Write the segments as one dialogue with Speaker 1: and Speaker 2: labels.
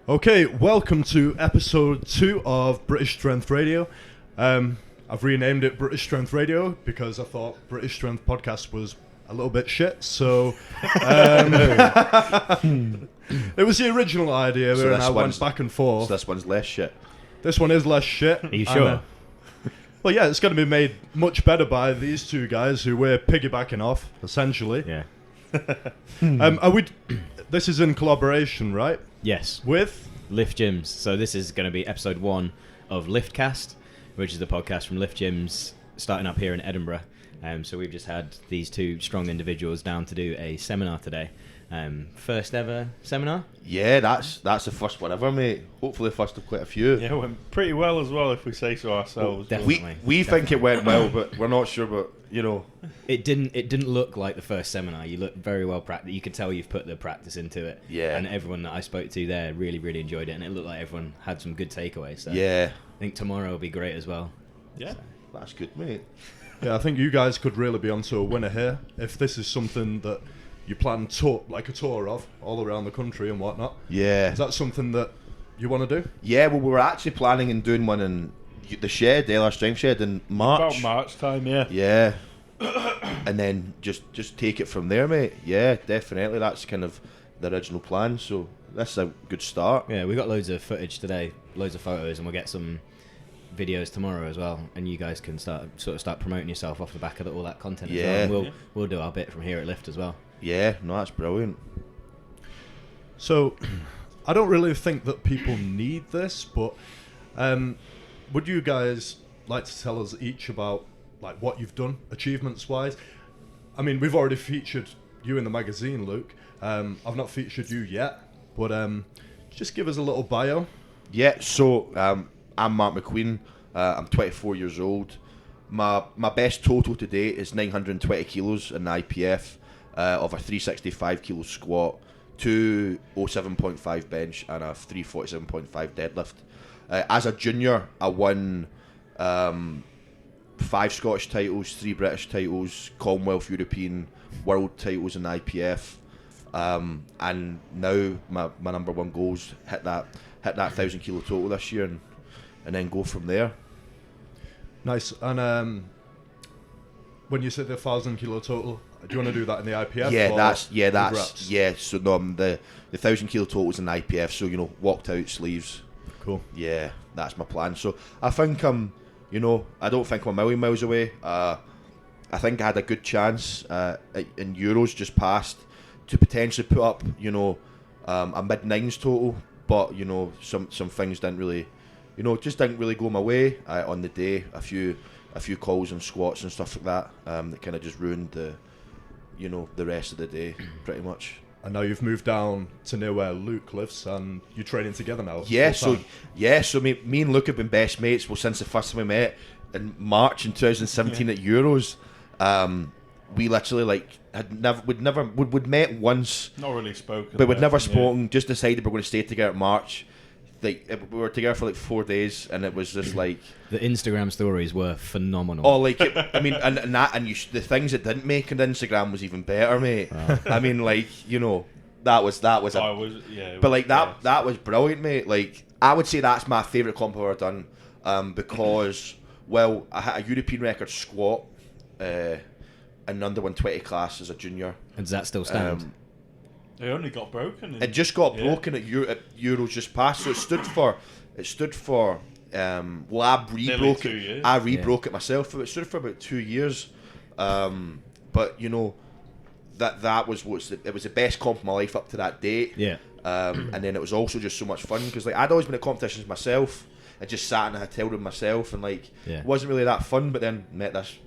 Speaker 1: Okay, welcome to episode 2 of British Strength Radio. I've renamed it British Strength Radio because I thought British Strength Podcast was a little bit shit, so it was the original idea,
Speaker 2: So
Speaker 1: and I went back and forth.
Speaker 2: So this one's less shit.
Speaker 1: This one is less shit.
Speaker 3: Are you sure?
Speaker 1: Well, yeah, it's going to be made much better by these two guys who we're piggybacking off, essentially.
Speaker 3: Yeah.
Speaker 1: This is in collaboration, right?
Speaker 3: Yes.
Speaker 1: With?
Speaker 3: Lift Gyms. So this is going to be episode 1 of Liftcast, which is the podcast from Lift Gyms starting up here in Edinburgh. So we've just had these two strong individuals down to do a seminar today. First ever seminar?
Speaker 2: Yeah, that's the first one ever, mate. Hopefully the first of quite a few.
Speaker 4: Yeah, it went pretty well as well, if we say so ourselves.
Speaker 3: Definitely.
Speaker 2: We think it went well, but we're not sure. But you know,
Speaker 3: It didn't look like the first seminar. You looked very well practiced. You could tell you've put the practice into it.
Speaker 2: Yeah.
Speaker 3: And everyone that I spoke to there really, really enjoyed it, and it looked like everyone had some good takeaways. So
Speaker 2: yeah,
Speaker 3: I think tomorrow will be great as well.
Speaker 4: Yeah.
Speaker 2: that's good, mate.
Speaker 1: Yeah, I think you guys could really be onto a winner here if this is something that you plan a tour of all around the country and whatnot.
Speaker 2: Yeah,
Speaker 1: Is that something that you want to do?
Speaker 2: yeah. Well, we were actually planning on doing one in the shed, the LR Strength Shed, in March.
Speaker 4: About March time, yeah.
Speaker 2: Yeah, and then just take it from there, mate. Yeah, definitely. That's kind of the original plan. So that's a good start.
Speaker 3: Yeah, we got loads of footage today, loads of photos, and we'll get some videos tomorrow as well. And you guys can start promoting yourself off the back of all that content.
Speaker 2: Yeah.
Speaker 3: As well. And we'll do our bit from here at Lift as well.
Speaker 2: Yeah, no, that's brilliant.
Speaker 1: So, I don't really think that people need this, but would you guys like to tell us each about like what you've done achievements-wise? I mean, we've already featured you in the magazine, Luke. I've not featured you yet, but just give us a little bio.
Speaker 2: Yeah, so I'm Mark Macqueen. I'm 24 years old. My best total to date is 920 kilos in the IPF of a 365 kilo squat, 207.5 bench, and a 347.5 deadlift. As a junior, I won 5 Scottish titles, 3 British titles, Commonwealth, European, World titles in the IPF. And now my number one goal is hit that 1,000 kilo total this year and then go from there.
Speaker 1: Nice. And when you say the 1,000 kilo total, do you want to do that in the IPF?
Speaker 2: Yeah. So the 1,000 kilo total is in the IPF. So walked out sleeves.
Speaker 1: Cool.
Speaker 2: Yeah, that's my plan. So I think I don't think I'm a million miles away. I think I had a good chance in Euros just past to potentially put up a mid-nines total, but some things didn't really didn't really go my way on the day. A few calls and squats and stuff like that that kind of just ruined the rest of the day pretty much.
Speaker 1: And now you've moved down to near where Luke lives, and you're training together now.
Speaker 2: So me and Luke have been best mates since the first time we met in March in 2017 at Euros. We literally we'd met once,
Speaker 4: Not really spoken.
Speaker 2: but we'd never spoken. Just decided we're going to stay together in March. We were together for 4 days, and it was just like
Speaker 3: The Instagram stories were phenomenal.
Speaker 2: the things it didn't make on Instagram was even better, mate. I mean, that was
Speaker 4: That
Speaker 2: was brilliant, mate. Like, I would say that's my favourite comp I've ever done, because I had a European record squat in under 120 class as a junior.
Speaker 3: And does that still stand?
Speaker 4: They only got broken.
Speaker 2: It just got broken at Euros just past, so it stood for. I rebroke
Speaker 4: 2
Speaker 2: it.
Speaker 4: years.
Speaker 2: I rebroke it myself. It stood for about 2 years, but that was it was the best comp of my life up to that date.
Speaker 3: Yeah.
Speaker 2: And then it was also just so much fun because I'd always been at competitions myself. I just sat in a hotel room myself and it wasn't really that fun. But then met this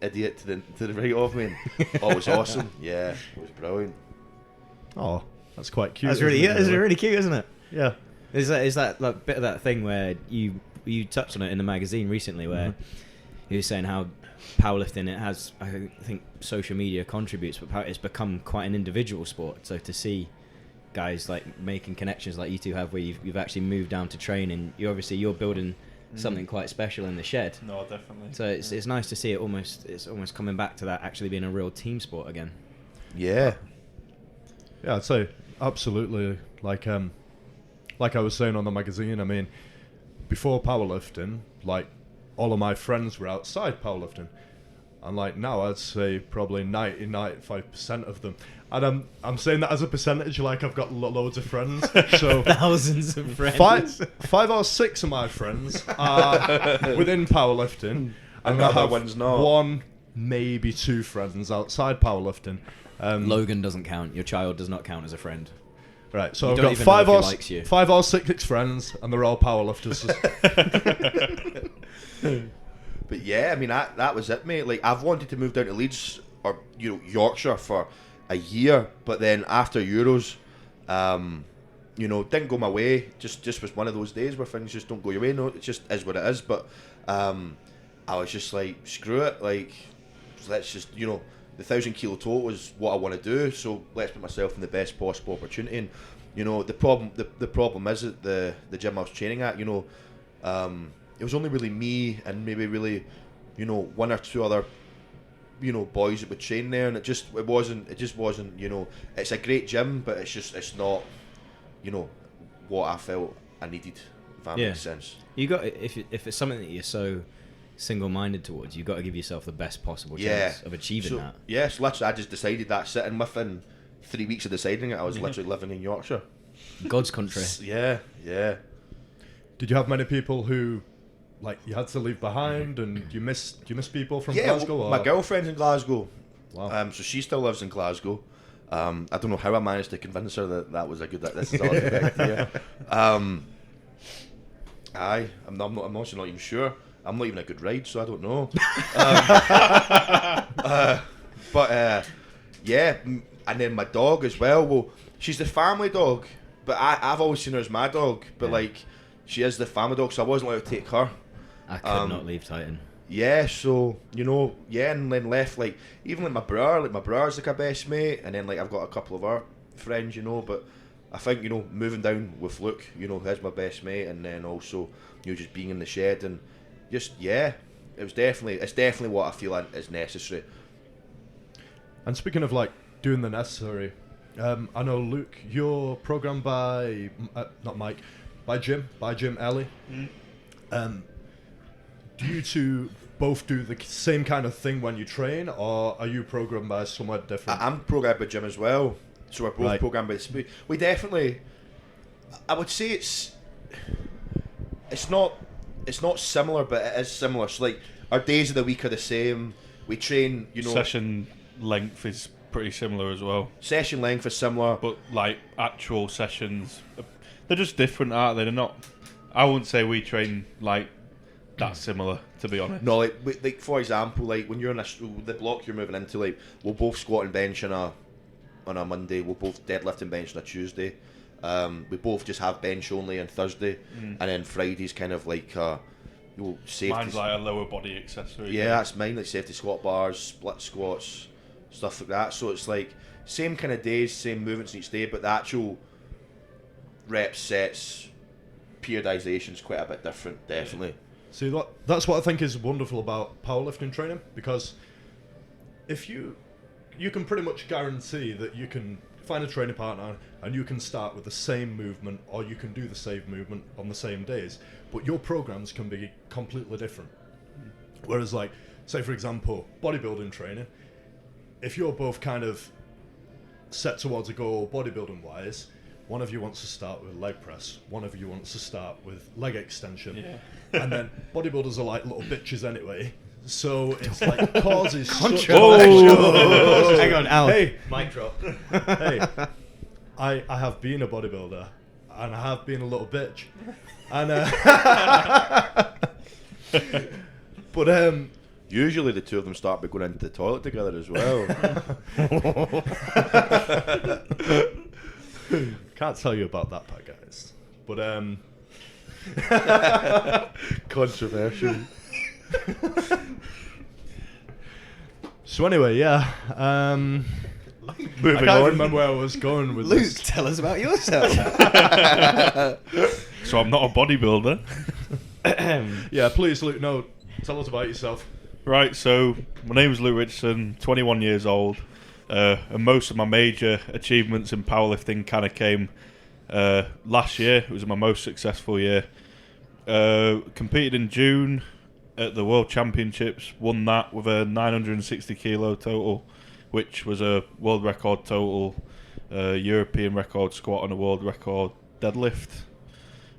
Speaker 2: idiot to the right of me. And, it was awesome. Yeah, it was brilliant.
Speaker 1: Oh, that's quite cute.
Speaker 3: That's really cute, isn't it?
Speaker 1: Yeah.
Speaker 3: Is that like bit of that thing where you touched on it in the magazine recently, where you were saying how powerlifting, it has, I think social media contributes, but it's become quite an individual sport. So to see guys like making connections like you two have, where you've actually moved down to train, and you're building something quite special in the shed.
Speaker 4: No, definitely.
Speaker 3: So it's nice to see it's almost coming back to that actually being a real team sport again.
Speaker 2: Yeah.
Speaker 1: Yeah, I'd say absolutely. Like like I was saying on the magazine, I mean, before powerlifting, like, all of my friends were outside powerlifting. And like now, I'd say probably 90-95% of them. And I'm saying that as a percentage, like I've got loads of friends. So
Speaker 3: Thousands of friends.
Speaker 1: five or six of my friends are within powerlifting. And I
Speaker 2: other
Speaker 1: have
Speaker 2: ones not.
Speaker 1: one, maybe two friends outside powerlifting.
Speaker 3: Logan doesn't count. Your child does not count as a friend.
Speaker 1: Right, so
Speaker 3: You
Speaker 1: I've
Speaker 3: don't
Speaker 1: got
Speaker 3: even know if he likes you.
Speaker 1: 5 or 6 friends, and they're all powerlifters.
Speaker 2: But yeah, I mean that was it, mate. Like I've wanted to move down to Leeds or Yorkshire for a year, but then after Euros, didn't go my way. Just was one of those days where things just don't go your way. No, it just is what it is. But I was just like, screw it. Like let's just the 1,000 kilo total is what I want to do. So let's put myself in the best possible opportunity. And the problem is at the gym I was training at. It was only really me and maybe really, one or two other, boys that would train there, and it just wasn't. It's a great gym, but it's not, what I felt I needed. If that makes sense.
Speaker 3: You got if it's something that you're so single-minded towards, you've got to give yourself the best possible chance of achieving that.
Speaker 2: Yes, literally, I just decided that sitting within 3 weeks of deciding it, I was literally living in Yorkshire.
Speaker 3: God's country.
Speaker 2: Yeah.
Speaker 1: Did you have many people who, like, you had to leave behind, and do you miss people from Glasgow?
Speaker 2: Well, my girlfriend's in Glasgow.
Speaker 1: Wow.
Speaker 2: So she still lives in Glasgow. I don't know how I managed to convince her that was a good. This is all a good idea. I'm not even sure. I'm not even a good ride, so I don't know. Yeah, and then my dog as well. Well, she's the family dog, but I've always seen her as my dog. But like, she is the family dog, so I wasn't allowed to take her.
Speaker 3: I could not leave Titan.
Speaker 2: Yeah, so and then left like even like my brother's like a best mate, and then like I've got a couple of our friends, but I think moving down with Luke, he's my best mate, and then also just being in the shed and just it's definitely what I feel is necessary.
Speaker 1: And speaking of like doing the necessary, I know Luke, you're programmed by not Mike, by Jim Ellie. Do you two both do the same kind of thing when you train, or are you programmed by somewhat different?
Speaker 2: I'm programmed by Jim as well, so we're both programmed by. We definitely, I would say it's not similar, but it is similar. So like our days of the week are the same. We train,
Speaker 4: Session length is pretty similar as well.
Speaker 2: Session length is similar,
Speaker 4: but like actual sessions, they're just different, aren't they? They're not. I wouldn't say we train like that similar, to be honest.
Speaker 2: No, like for example, like when you're in the block you're moving into, like we'll both squat and bench on a Monday. We'll both deadlift and bench on a Tuesday. We both just have bench only on Thursday, and then Friday's kind of like safety.
Speaker 4: Mine's like a lower body accessory.
Speaker 2: Yeah, that's mine. Like safety squat bars, split squats, stuff like that. So it's like same kind of days, same movements each day, but the actual reps, sets, periodization's quite a bit different, definitely.
Speaker 1: See, that's what I think is wonderful about powerlifting training, because if you can pretty much guarantee that you can find a training partner and you can start with the same movement, or you can do the same movement on the same days, but your programs can be completely different. Whereas, like, say for example, bodybuilding training, if you're both kind of set towards a goal bodybuilding wise, one of you wants to start with leg press, one of you wants to start with leg extension, and then bodybuilders are like little bitches anyway, so it's like causes
Speaker 3: Hang on, Al.
Speaker 1: Hey,
Speaker 3: mic drop.
Speaker 1: Hey, I have been a bodybuilder, and I have been a little bitch, and but
Speaker 2: usually the two of them start by going into the toilet together as well.
Speaker 1: Can't tell you about that part, guys. But
Speaker 2: Controversial.
Speaker 3: So anyway, yeah.
Speaker 1: I can't remember where I was going with
Speaker 3: Luke,
Speaker 1: this.
Speaker 3: tell us about yourself.
Speaker 4: So I'm not a bodybuilder.
Speaker 1: Yeah, please, Luke. No, tell us about yourself.
Speaker 4: Right, so my name is Luke Richardson, 21 years old, and most of my major achievements in powerlifting kind of came Last year, it was my most successful year. Competed in June at the World Championships, won that with a 960 kilo total, which was a world record total, European record squat and a world record deadlift.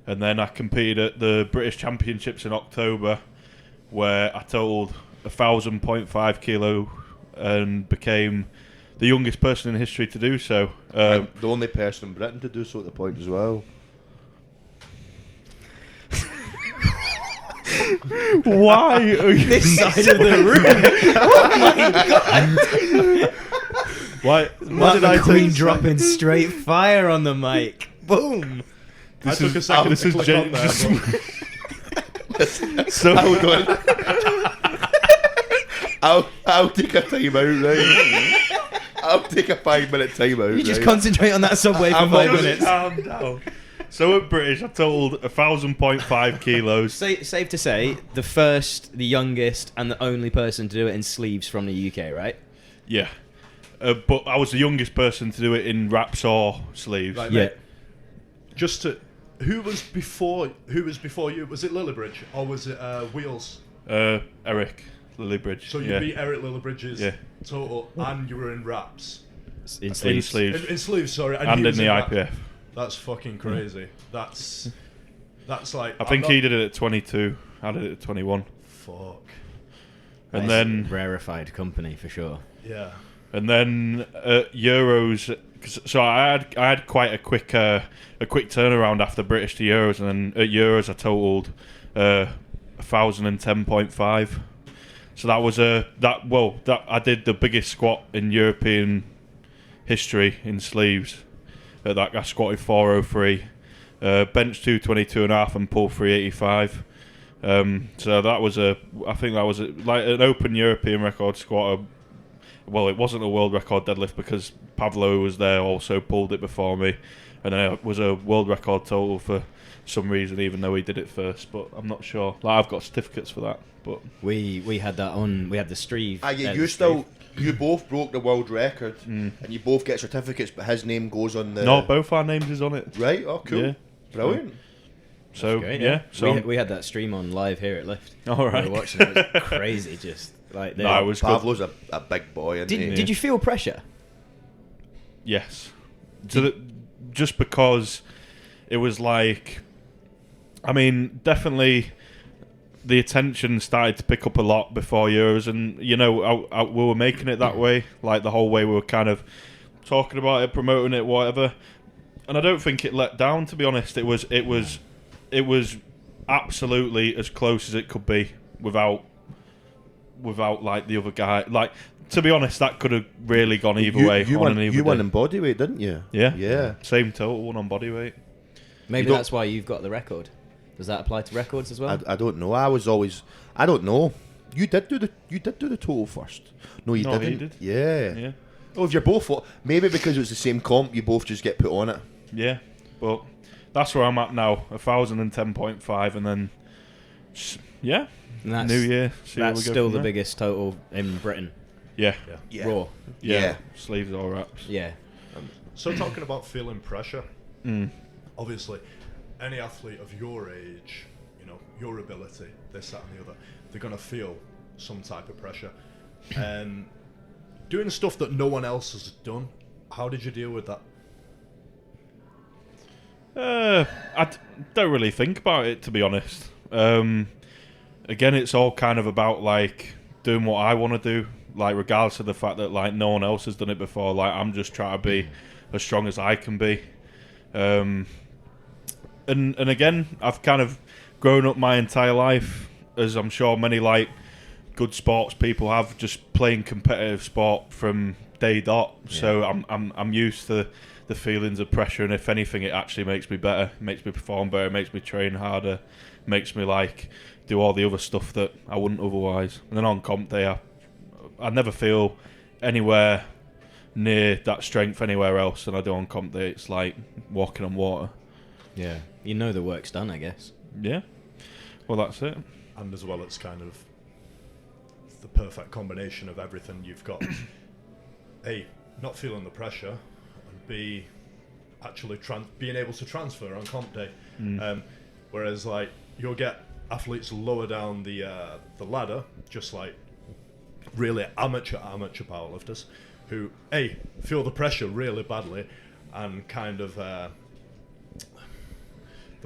Speaker 4: And then I competed at the British Championships in October, where I totaled 1,000.5 kilo and became the youngest person in history to do so.
Speaker 2: The only person in Britain to do so at the point as well.
Speaker 4: Why are you
Speaker 3: This side of the room. Oh my god!
Speaker 4: Why
Speaker 3: Mark
Speaker 4: did I
Speaker 3: Macqueen
Speaker 4: take
Speaker 3: dropping straight fire on the mic. Boom.
Speaker 1: I took a second
Speaker 4: this
Speaker 1: to
Speaker 4: is
Speaker 1: click
Speaker 4: gen-
Speaker 1: on there, but
Speaker 4: so
Speaker 2: Hold on. I'll take a time out, right? I'll take a 5-minute time out.
Speaker 3: You just
Speaker 2: right?
Speaker 3: concentrate on that subway for
Speaker 2: I'm
Speaker 3: 5
Speaker 2: not-
Speaker 3: minutes.
Speaker 4: calm down. So at British, I totaled 1,000.5 kilos.
Speaker 3: Safe to say, the first, the youngest, and the only person to do it in sleeves from the UK, right?
Speaker 4: Yeah. But I was the youngest person to do it in wraps or sleeves.
Speaker 1: Right,
Speaker 3: Yeah.
Speaker 1: mate, just to, who was before you? Was it Lillibridge or was it Wheels?
Speaker 4: Eric Lillibridge.
Speaker 1: So you beat Eric Lillibridge's
Speaker 4: Yeah.
Speaker 1: total, and you were in wraps.
Speaker 3: In
Speaker 4: in
Speaker 3: sleeves.
Speaker 4: sleeves.
Speaker 1: In sleeves, sorry,
Speaker 4: And
Speaker 1: he
Speaker 4: in
Speaker 1: was
Speaker 4: the
Speaker 1: wraps.
Speaker 4: IPF.
Speaker 1: That's fucking crazy. That's like.
Speaker 4: I think he did it at 22. I did it at 21.
Speaker 1: Fuck.
Speaker 4: And
Speaker 3: Nice.
Speaker 4: then
Speaker 3: Rarefied company for sure.
Speaker 1: Yeah.
Speaker 4: And then at Euros, so I had quite a quick turnaround after British to Euros, and then at Euros I totaled 1,010.5. So that was that I did the biggest squat in European history in sleeves. At that, I squatted 403, bench 222.5, and pulled 385. So that was I think that was like an open European record squat. Well, it wasn't a world record deadlift because Pavlo was there, also pulled it before me, and then it was a world record total for some reason, even though he did it first. But I'm not sure. Like, I've got certificates for that. But
Speaker 3: We had that on. We had the Streve.
Speaker 2: You both broke the world record, and you both get certificates, but his name goes on the.
Speaker 4: no, both our names is on it.
Speaker 2: Right. Oh, cool.
Speaker 4: Yeah.
Speaker 2: Brilliant.
Speaker 4: So
Speaker 3: Great,
Speaker 4: yeah. So
Speaker 3: we had that stream on live here at Lift.
Speaker 4: all right.
Speaker 3: We were watching it. It was crazy. Just like
Speaker 4: No, it was good.
Speaker 2: Pavlo's a big boy, isn't he?
Speaker 3: Did you feel pressure?
Speaker 4: Yes. Just because it was like, I mean, definitely the attention started to pick up a lot before Euros, and we were making it that way, like the whole way we were kind of talking about it, promoting it, whatever. And I don't think it let down, to be honest. It was absolutely as close as it could be without like the other guy. Like, to be honest, that could have really gone either way.
Speaker 2: You
Speaker 4: on
Speaker 2: won,
Speaker 4: an either
Speaker 2: you won
Speaker 4: day.
Speaker 2: in bodyweight, didn't you?
Speaker 4: Yeah.
Speaker 2: Yeah.
Speaker 4: Same total, one on bodyweight.
Speaker 3: Maybe
Speaker 2: You don't-
Speaker 3: that's why you've got the record. Does that apply to records as well?
Speaker 2: I don't know. I don't know. You did do the total first. No, you
Speaker 4: No,
Speaker 2: didn't.
Speaker 4: he did.
Speaker 2: Yeah.
Speaker 4: Yeah.
Speaker 2: Oh, if you're both maybe because it was the same comp, you both just get put on it.
Speaker 4: Yeah, but that's where I'm at now, 1,010.5, and then yeah,
Speaker 3: And that's,
Speaker 4: New Year. See where
Speaker 3: That's
Speaker 4: we go
Speaker 3: still
Speaker 4: from
Speaker 3: the
Speaker 4: there.
Speaker 3: biggest total in Britain.
Speaker 4: Yeah,
Speaker 2: Yeah.
Speaker 3: Raw.
Speaker 4: yeah, sleeves or wraps.
Speaker 3: Yeah.
Speaker 1: So talking about feeling pressure,
Speaker 4: Mm.
Speaker 1: obviously, any athlete of your age, your ability, this, that, and the other, they're gonna feel some type of pressure. Doing stuff that no one else has done. How did you deal with that?
Speaker 4: Don't really think about it, to be honest. Again, it's all kind of about like doing what I want to do, like regardless of the fact that like no one else has done it before. Like, I'm just trying to be as strong as I can be. And again, I've kind of grown up my entire life, as I'm sure many like good sports people have, just playing competitive sport from day dot.
Speaker 3: Yeah.
Speaker 4: So I'm used to the feelings of pressure, and if anything, it actually makes me better, makes me perform better, makes me train harder, makes me like do all the other stuff that I wouldn't otherwise. And then on comp day, I never feel anywhere near that strength anywhere else than I do on comp day. It's like walking on water.
Speaker 3: Yeah. You know the work's done, I guess.
Speaker 4: Yeah. Well, that's it.
Speaker 1: And as well, it's kind of the perfect combination of everything you've got. A, not feeling the pressure, and B, actually being able to transfer on comp day. Whereas like you'll get athletes lower down the ladder, just like really amateur powerlifters, who feel the pressure really badly, and kind of the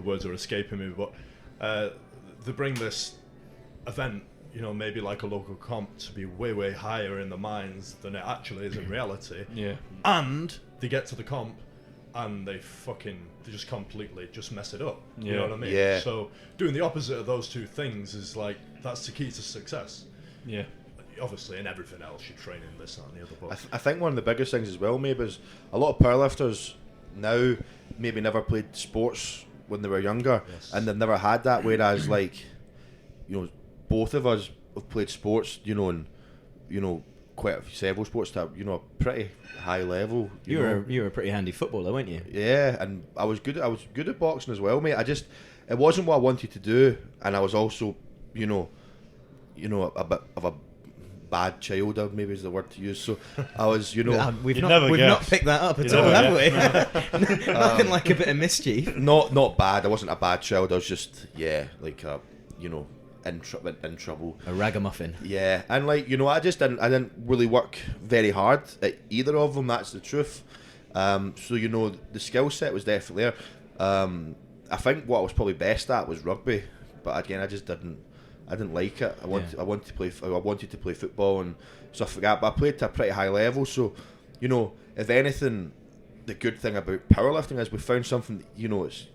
Speaker 1: words are escaping me, but they bring this event, you know, maybe like a local comp, to be way higher in the minds than it actually is in reality.
Speaker 4: Yeah.
Speaker 1: And they get to the comp and they just completely just mess it up. You know what I mean?
Speaker 2: Yeah.
Speaker 1: So doing the opposite of those two things is like, that's the key to success.
Speaker 4: Yeah.
Speaker 1: Obviously, in everything else, you're training this, that, and the other. But
Speaker 2: I think one of the biggest things as well, maybe, is a lot of powerlifters now maybe never played sports when they were younger, and they've never had that. Whereas, like, you know, both of us have played sports, you know, and you know, several sports to, you know, a pretty high level.
Speaker 3: You were a pretty handy footballer, weren't you?
Speaker 2: Yeah, and I was good at boxing as well, mate. It wasn't what I wanted to do, and I was also, you know, a bit of a bad child, maybe is the word to use. So I was, you know,
Speaker 3: we've not picked that up at all, have we? Nothing like a bit of mischief.
Speaker 2: Not bad. I wasn't a bad child. I was just like you know, in trouble.
Speaker 3: A ragamuffin.
Speaker 2: Yeah, and like, you know, I didn't really work very hard at either of them. That's the truth. So, you know, the skill set was definitely there. I think what I was probably best at was rugby, but again, I didn't like it. I wanted to play football and stuff like that. But I played to a pretty high level. So, you know, if anything, the good thing about powerlifting is we found something. You know, it's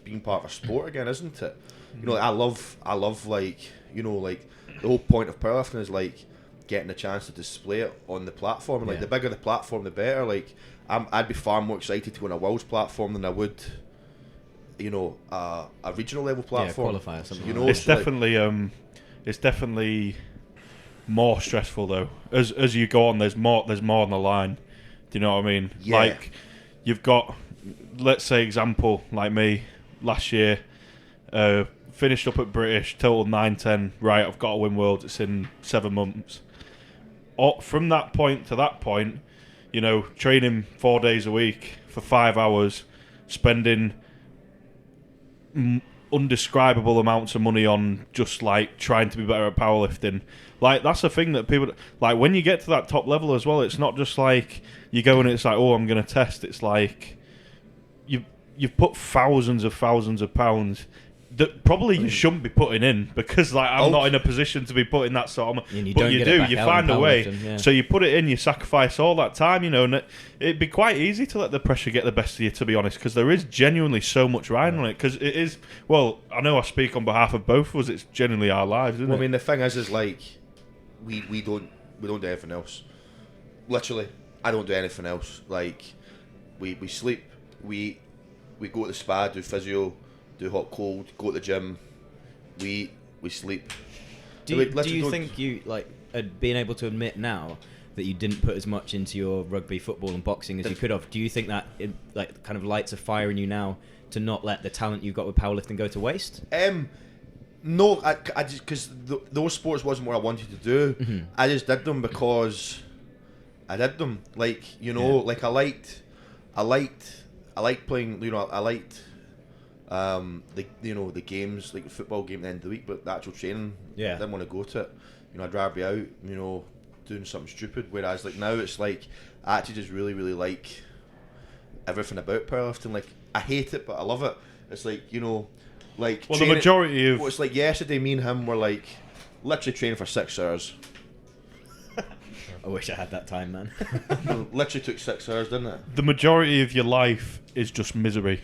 Speaker 2: being part of a sport again, isn't it? You know, I love like, you know, like the whole point of powerlifting is like getting a chance to display it on the platform. And like the bigger the platform, the better. Like I'd be far more excited to go on a world's platform than I would, you know, a regional level platform.
Speaker 3: Qualifier or something.
Speaker 2: You know,
Speaker 4: It's definitely more stressful though. As you go on, there's more on the line. Do you know what I mean?
Speaker 2: Yeah.
Speaker 4: Like you've got, let's say, example like me last year, finished up at British, total 9-10. Right, I've got to win Worlds. It's in 7 months. From that point to that point, you know, training 4 days a week for 5 hours, spending undescribable amounts of money on just like trying to be better at powerlifting. Like that's a thing that people like when you get to that top level as well. It's not just like you go and it's like, oh, I'm going to test. It's like you've put thousands of pounds that probably you shouldn't be putting in, because like I'm not in a position to be putting that sort of money. But you do. You find a way.
Speaker 3: Yeah.
Speaker 4: So you put it in. You sacrifice all that time. You know, and it'd be quite easy to let the pressure get the best of you, to be honest, because there is genuinely so much riding on it. Because it is. Well, I know I speak on behalf of both of us. It's genuinely our lives, isn't it?
Speaker 2: I mean, the thing is like we don't do anything else. Literally, I don't do anything else. Like we sleep. We go to the spa, do physio, do hot cold, go to the gym, we sleep.
Speaker 3: Do you think you like being able to admit now that you didn't put as much into your rugby, football and boxing as you could have? Do you think that it like kind of lights a fire in you now to not let the talent you've got with powerlifting go to waste?
Speaker 2: No, I just, because those sports wasn't what I wanted to do.
Speaker 3: Mm-hmm.
Speaker 2: I just did them because I did them. Like, you know, like I liked playing, you know, I liked the games, like the football game at the end of the week, but the actual training, I didn't want to go to it. You know, I'd rather be out, you know, doing something stupid. Whereas like now it's like I actually just really like everything about powerlifting. Like I hate it, but I love it. It's like, you know, like
Speaker 4: the majority of
Speaker 2: it's like yesterday, me and him were like literally training for 6 hours.
Speaker 3: I wish I had that time, man.
Speaker 2: Literally took 6 hours, didn't it?
Speaker 4: the majority of your life is just misery.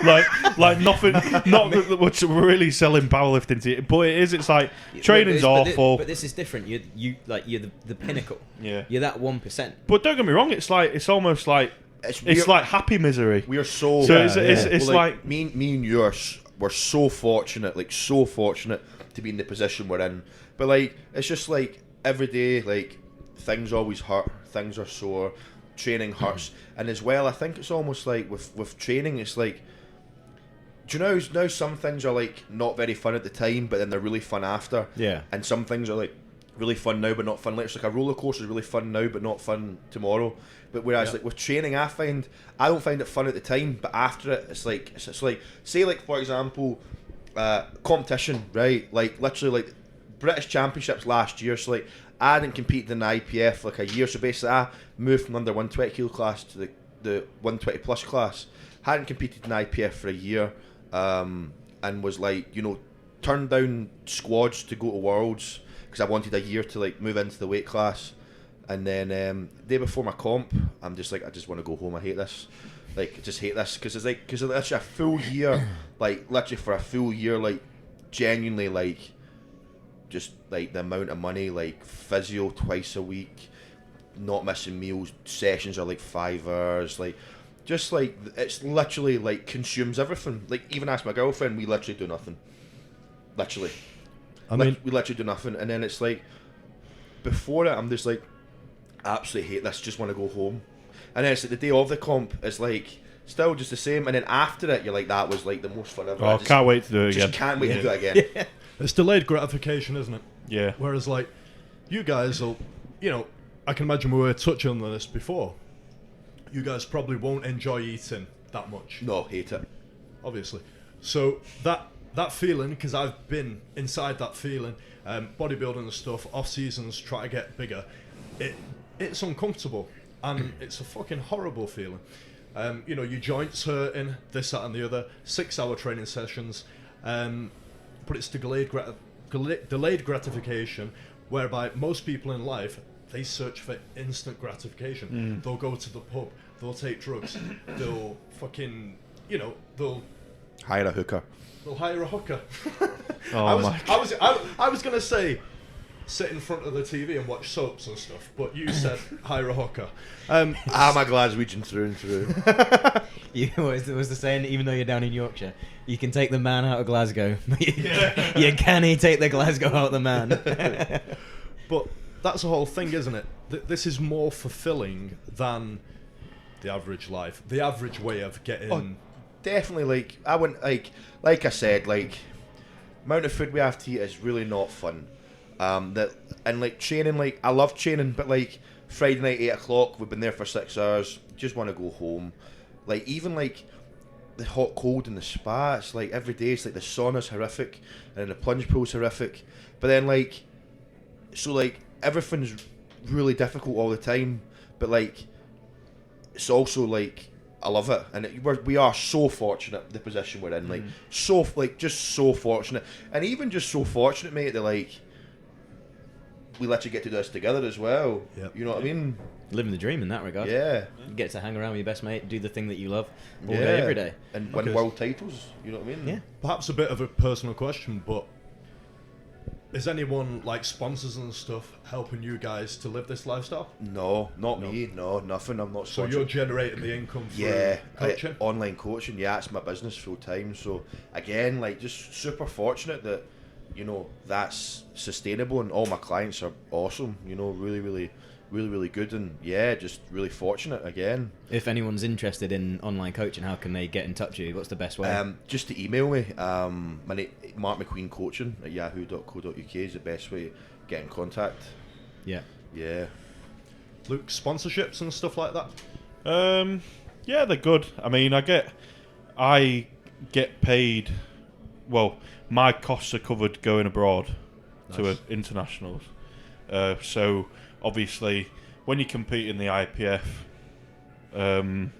Speaker 4: like nothing, not that we're really selling powerlifting to you, but it is. It's like training's awful.
Speaker 3: But this is different. You're the pinnacle.
Speaker 4: Yeah.
Speaker 3: You're that 1%.
Speaker 4: But don't get me wrong. It's almost like it's like happy misery.
Speaker 2: We are so.
Speaker 4: It's
Speaker 2: well,
Speaker 4: like
Speaker 2: me and you we're so fortunate, to be in the position we're in. But like, it's just like every day, like things always hurt, things are sore, training hurts, and as well, I think it's almost like with training, it's like, do you know now some things are like not very fun at the time, but then they're really fun after.
Speaker 3: Yeah.
Speaker 2: And some things are like really fun now but not fun later. It's like a roller coaster is really fun now but not fun tomorrow. But whereas like with training, I don't find it fun at the time, but after it, it's like say like for example, competition, right? Like literally like British Championships last year. So like I didn't compete in the IPF for like a year. So basically I moved from under 120 kilo class to the 120 plus class. Hadn't competed in IPF for a year, and was like, you know, turned down squads to go to Worlds because I wanted a year to like move into the weight class. And then day before my comp, I'm just like, I just want to go home. I hate this. Like, I just hate this because it's literally a full year, like literally for a full year, like genuinely like just like the amount of money, like physio twice a week, not missing meals, sessions are like 5 hours, like just like it's literally like consumes everything. Like even ask my girlfriend, we literally do nothing. Literally, I mean, we literally do nothing, and then it's like before it, I'm just like, I absolutely hate this, just want to go home. And then it's like the day of the comp, it's like still just the same, and then after it, you're like, that was like the most fun ever.
Speaker 4: Oh, I can't wait to do it again.
Speaker 2: Just can't wait to do it again.
Speaker 1: Yeah. It's delayed gratification, isn't it?
Speaker 4: Yeah.
Speaker 1: Whereas like you guys will, you know, I can imagine we were touching on this before. You guys probably won't enjoy eating that much.
Speaker 2: No, hate it.
Speaker 1: Obviously. So that feeling, because I've been inside that feeling, bodybuilding and stuff, off seasons, try to get bigger, it's uncomfortable and it's a fucking horrible feeling. You know, your joints hurting, this, that and the other, 6-hour training sessions, but it's delayed gratification, whereby most people in life, they search for instant gratification. They'll go to the pub, they'll take drugs, they'll fucking, you know, they'll
Speaker 2: hire a hooker.
Speaker 1: They'll hire a hooker.
Speaker 4: Oh
Speaker 1: I was gonna say sit in front of the TV and watch soaps and stuff, but you said hire a hooker.
Speaker 2: I'm a Glaswegian through and through.
Speaker 3: It was the saying, even though you're down in Yorkshire, you can take the man out of Glasgow, but you can't take the Glasgow out of the man.
Speaker 1: But that's the whole thing, isn't it? This is more fulfilling than the average life, the average way of getting...
Speaker 2: Oh, definitely, like, I wouldn't, like I said, like, amount of food we have to eat is really not fun. And like training, like I love training, but like Friday night 8 o'clock, we've been there for 6 hours, just want to go home. Like even like the hot cold in the spa, it's like every day, it's like the sauna's horrific and the plunge pool's horrific, but then like, so like everything's really difficult all the time, but like it's also like I love it, and we are so fortunate the position we're in, like so like just so fortunate, and even just so fortunate, mate, that like we literally get to do this together as well. Yep. You know what I mean?
Speaker 3: Living the dream in that regard.
Speaker 2: Yeah.
Speaker 3: You get to hang around with your best mate, do the thing that you love all day, every day.
Speaker 2: And win world titles, you know what I mean?
Speaker 3: Yeah.
Speaker 1: Perhaps a bit of a personal question, but is anyone, like sponsors and stuff, helping you guys to live this lifestyle?
Speaker 2: No, not me. No, nothing. I'm not sponsored.
Speaker 1: So you're generating the income through coaching?
Speaker 2: Online coaching, yeah, it's my business full time. So again, like just super fortunate that, you know, that's sustainable, and all my clients are awesome, you know, really good, and yeah, just really fortunate again.
Speaker 3: If anyone's interested in online coaching, how can they get in touch with you? What's the best way?
Speaker 2: Just to email me. My name, Mark Macqueen Coaching at yahoo.co.uk is the best way to get in contact.
Speaker 3: Yeah.
Speaker 1: Luke, sponsorships and stuff like that?
Speaker 4: Yeah, they're good. I mean, I get paid, well, my costs are covered going abroad to internationals. So obviously, when you compete in the IPF, I'm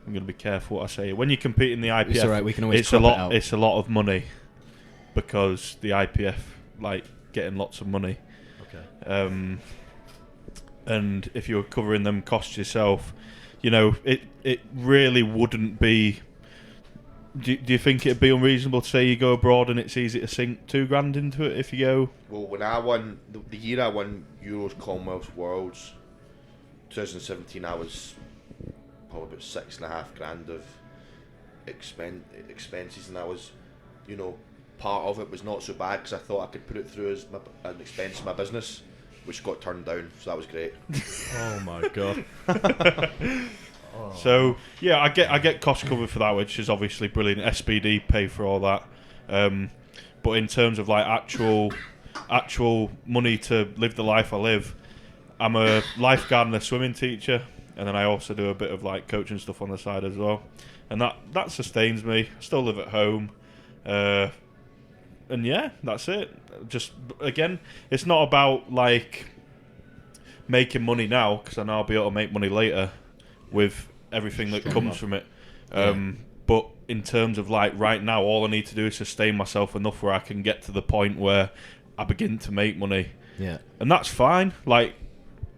Speaker 4: going to be careful what I say. When you compete in the IPF,
Speaker 3: it's all right, we can always
Speaker 4: it's a lot of money, because the IPF like getting lots of money.
Speaker 1: Okay.
Speaker 4: And if you're covering them costs yourself, you know, it really wouldn't be. Do you think it'd be unreasonable to say you go abroad and it's easy to sink $2,000 into it if you go?
Speaker 2: Well, when I won the year I won Euros, Commonwealth, Worlds, 2017, I was probably about $6,500 of expenses, and I was, you know, part of it was not so bad because I thought I could put it through as an expense in my business, which got turned down, so that was great.
Speaker 1: Oh my god.
Speaker 4: So yeah, I get cost covered for that, which is obviously brilliant. SBD pay for all that, but in terms of like actual actual money to live the life I live, I'm a lifeguard and a swimming teacher, and then I also do a bit of like coaching stuff on the side as well, and that sustains me. I still live at home, and yeah, that's it. Just again, it's not about like making money now, because I know I'll be able to make money later with everything that comes from it. But in terms of like right now, all I need to do is sustain myself enough where I can get to the point where I begin to make money.
Speaker 3: Yeah,
Speaker 4: and that's fine. Like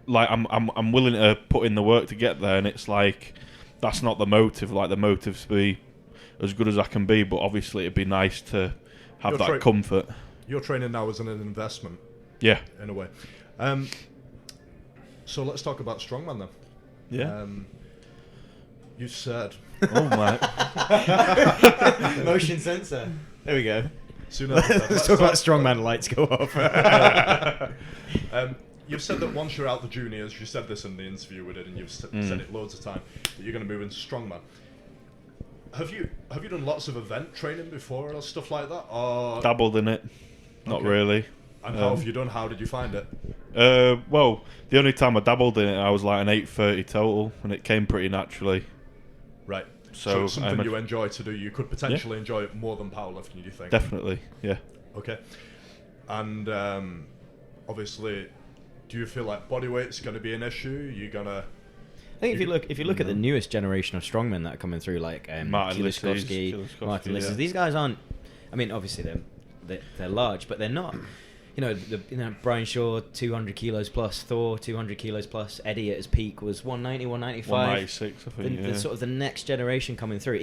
Speaker 4: I'm willing to put in the work to get there, and it's like that's not the motive. Like the motive's to be as good as I can be, but obviously it'd be nice to have that comfort.
Speaker 1: Your training now is an investment.
Speaker 4: Yeah,
Speaker 1: in a way. So let's talk about strongman then.
Speaker 4: Yeah.
Speaker 1: You said.
Speaker 4: Oh my.
Speaker 3: Motion sensor. There we go.
Speaker 1: Let's
Speaker 3: talk about strongman lights go off.
Speaker 1: You've said that once you're out the juniors, you said this in the interview we did, and you've said it loads of time, that you're going to move into strongman. Have you done lots of event training before or stuff like that? Or
Speaker 4: dabbled in it. Not really.
Speaker 1: And how have you done? How did you find it?
Speaker 4: Well, the only time I dabbled in it, I was like an 830 total, and it came pretty naturally.
Speaker 1: Right.
Speaker 4: So
Speaker 1: it's something you enjoy to do. You could potentially enjoy it more than powerlifting, do you think?
Speaker 4: Definitely, yeah.
Speaker 1: Okay. And obviously, do you feel like body weight's going to be an issue? You're gonna.
Speaker 3: I think if you look at the newest generation of strongmen that are coming through, like
Speaker 4: Martin
Speaker 3: Martin Lisses, these guys aren't. I mean, obviously they're large, but they're not. You know, Brian Shaw, 200 kilos plus, Thor, 200 kilos plus, Eddie at his peak was 190, 195.
Speaker 4: 196, I think,
Speaker 3: the sort of the next generation coming through.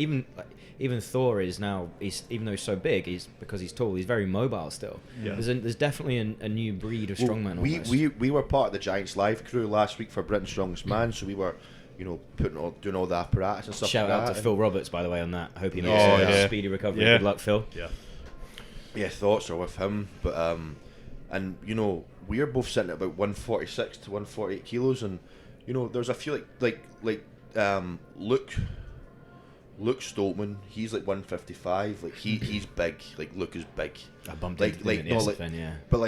Speaker 3: Even Thor is now, even though he's so big, because he's tall, he's very mobile still.
Speaker 1: Yeah.
Speaker 3: There's definitely a new breed of strongman.
Speaker 2: We were part of the Giants Live crew last week for Britain's Strongest Man, so we were, doing all the apparatus and stuff.
Speaker 3: Shout
Speaker 2: like
Speaker 3: out
Speaker 2: that.
Speaker 3: to Phil Roberts, by the way, on that. Hope he makes a speedy recovery.
Speaker 4: Yeah.
Speaker 3: Good luck, Phil.
Speaker 2: Yeah, thoughts are with him, but and we're both sitting at about 146 to 148 kilos, and there's a few like Luke Stoltman, he's like 155, like he's big, like Luke is big.
Speaker 3: I bumped into him at the SFN, yeah.
Speaker 2: But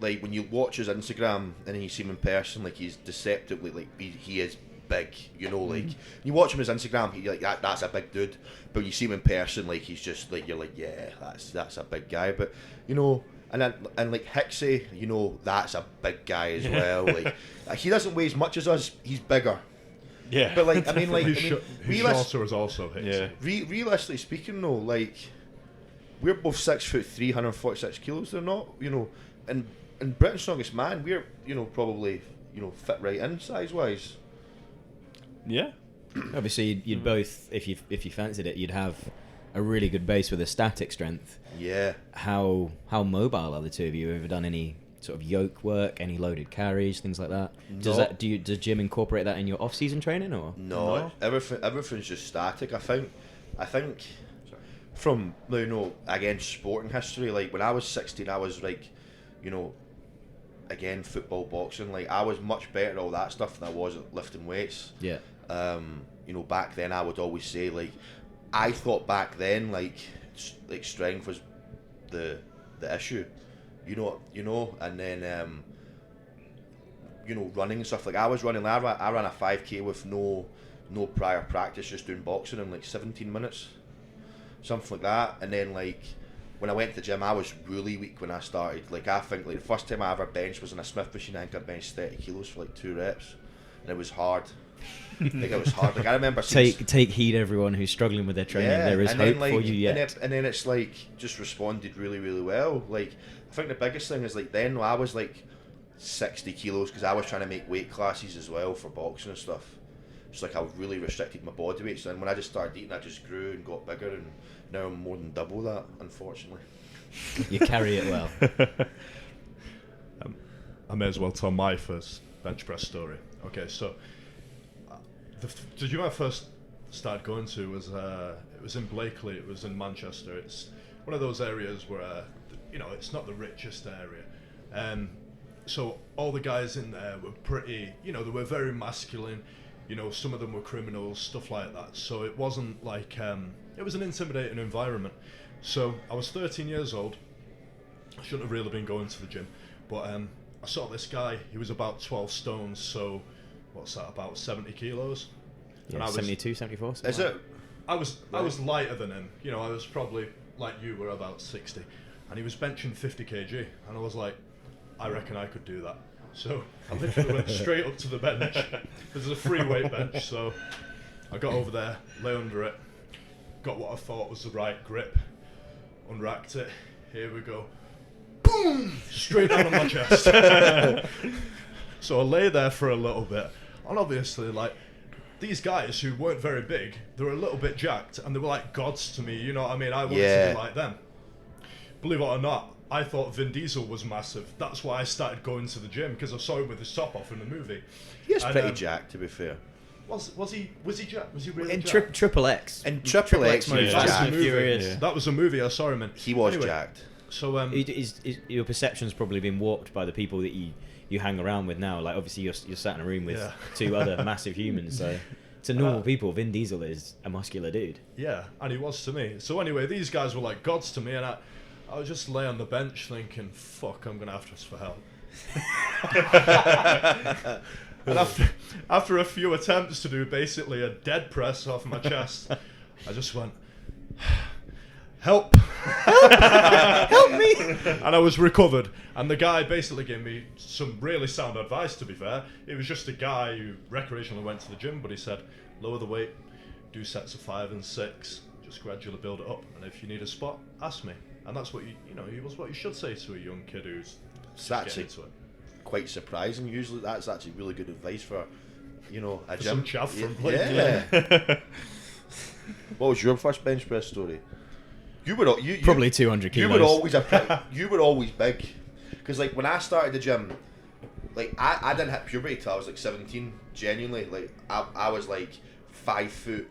Speaker 2: like when you watch his Instagram and then you see him in person, like he's deceptively like he is big, like you watch him his Instagram, he like that's a big dude, but when you see him in person, like he's just like you're like, yeah, that's a big guy. But and like Hicksy, that's a big guy as well. Like he doesn't weigh as much as us, he's bigger.
Speaker 4: Yeah.
Speaker 2: But like
Speaker 1: He's shorter as also Hicksy.
Speaker 2: Yeah. Realistically speaking though, like we're both 6'3", 146 kilos. They're not, and Britain's Strongest Man, we're probably fit right in size wise.
Speaker 4: Yeah.
Speaker 3: Obviously, you'd both, if you fancied it, you'd have a really good base with a static strength.
Speaker 2: Yeah.
Speaker 3: How mobile are the two of you? Have you ever done any sort of yoke work, any loaded carries, things like that?
Speaker 2: No.
Speaker 3: Does gym incorporate that in your off-season training, or
Speaker 2: no? Everything's just static. I think from again sporting history, like when I was 16, I was like, again football, boxing, like I was much better at all that stuff than I was at lifting weights.
Speaker 3: Yeah.
Speaker 2: Back then I would always say, like, I thought back then like strength was the issue, and then running and stuff. Like I was running, I ran a 5k with no prior practice, just doing boxing in like 17 minutes, something like that. And then like when I went to the gym, I was really weak when I started. Like I think like the first time I ever benched was in a Smith machine. I think I benched 30 kilos for like 2 reps, and it was hard. Like it was hard. Like I remember
Speaker 3: take heed, everyone who's struggling with their training. There is hope for you yet.
Speaker 2: And then it's like just responded really, really well. Like I think the biggest thing is like then I was like 60 kilos because I was trying to make weight classes as well for boxing and stuff. So like I really restricted my body weight. So then when I just started eating, I just grew and got bigger, and now I'm more than double that, unfortunately.
Speaker 3: You carry it well.
Speaker 1: I may as well tell my first bench press story. Okay, so the gym I first started going to was it was in Blakely. It was in Manchester. It's one of those areas where it's not the richest area, so all the guys in there were pretty, they were very masculine. Some of them were criminals, stuff like that. So it wasn't like it was an intimidating environment. So I was 13 years old, I shouldn't have really been going to the gym, but I saw this guy. He was about 12 stones, so what's that? About 70 kilos.
Speaker 3: Yeah,
Speaker 1: and I was,
Speaker 3: 72, 74.
Speaker 2: Is it?
Speaker 1: I was lighter than him. You know, I was probably like you were about 60, and he was benching 50 kg, and I was like, I reckon I could do that. So I literally went straight up to the bench. There's a free weight bench, so I got over there, lay under it, got what I thought was the right grip, unracked it. Here we go. Boom! Straight down on my chest. So I lay there for a little bit, and obviously, like, these guys who weren't very big, they were a little bit jacked, and they were like gods to me, you know what I mean? I wanted to be like them. Believe it or not, I thought Vin Diesel was massive. That's why I started going to the gym, because I saw him with his top off in the movie.
Speaker 2: He is pretty jacked, to be fair.
Speaker 1: Was he jacked? Was he really
Speaker 3: In
Speaker 1: jacked?
Speaker 3: Triple X.
Speaker 2: In Triple X, he was
Speaker 3: movie.
Speaker 1: That's the
Speaker 2: jacked.
Speaker 1: movie.
Speaker 3: Furious.
Speaker 1: That was a movie I saw him in.
Speaker 2: He was
Speaker 1: Anyway,
Speaker 2: jacked.
Speaker 1: So
Speaker 3: Your perception's probably been warped by the people that you hang around with now. Like, obviously, you're sat in a room with two other massive humans, so to normal people, Vin Diesel is a muscular dude.
Speaker 1: yeah, and he was to me. So anyway, these guys were like gods to me, and I was just lay on the bench thinking, fuck, I'm gonna have to ask for help. And after a few attempts to do basically a dead press off my chest, I just went, help! Help me! And I was recovered. And the guy basically gave me some really sound advice, to be fair. It was just a guy who recreationally went to the gym, but he said, lower the weight, do sets of 5 and 6, just gradually build it up. And if you need a spot, ask me. And that's what was what you should say to a young kid who's
Speaker 2: It's
Speaker 1: just
Speaker 2: actually
Speaker 1: getting into it.
Speaker 2: quite surprising. Usually, that's actually really good advice for, a
Speaker 1: For
Speaker 2: gym.
Speaker 1: some chav from
Speaker 2: yeah. What was your first bench press story? You were
Speaker 3: Probably 200
Speaker 2: You
Speaker 3: kilos.
Speaker 2: were always you were always big, because like when I started the gym, like I didn't hit puberty till I was like 17. Genuinely, like I was like 5'4"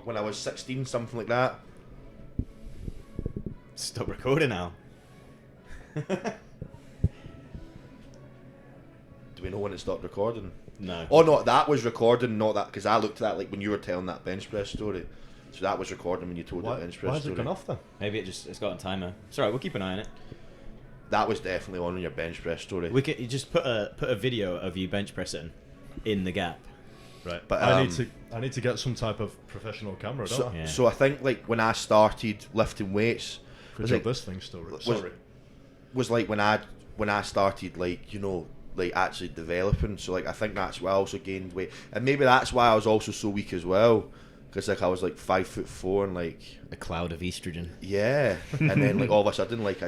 Speaker 2: when I was 16, something like that.
Speaker 3: Stop recording now.
Speaker 2: Do we know when it stopped recording?
Speaker 3: No.
Speaker 2: Oh no, that was recording, not that, because I looked at that like when you were telling that bench press story. So that was recording when you told that bench press
Speaker 1: Why has
Speaker 2: story.
Speaker 1: it gone off then?
Speaker 3: Maybe it's got a timer. It's alright, we'll keep an eye on it.
Speaker 2: That was definitely on your bench press story.
Speaker 3: We could you just put a video of you bench pressing in the gap.
Speaker 1: Right,
Speaker 2: But,
Speaker 1: I need to get some type of professional camera, don't
Speaker 2: So,
Speaker 1: I?
Speaker 3: Yeah.
Speaker 2: so I think like when I started lifting weights,
Speaker 1: Good
Speaker 2: was
Speaker 1: job
Speaker 2: like,
Speaker 1: this thing's still...
Speaker 2: was-
Speaker 1: Sorry.
Speaker 2: was like when I started like like actually developing. So like I think that's why I also gained weight, and maybe that's why I was also so weak as well, because like I was like 5'4" and like
Speaker 3: A cloud of estrogen.
Speaker 2: yeah, and then like all of a sudden like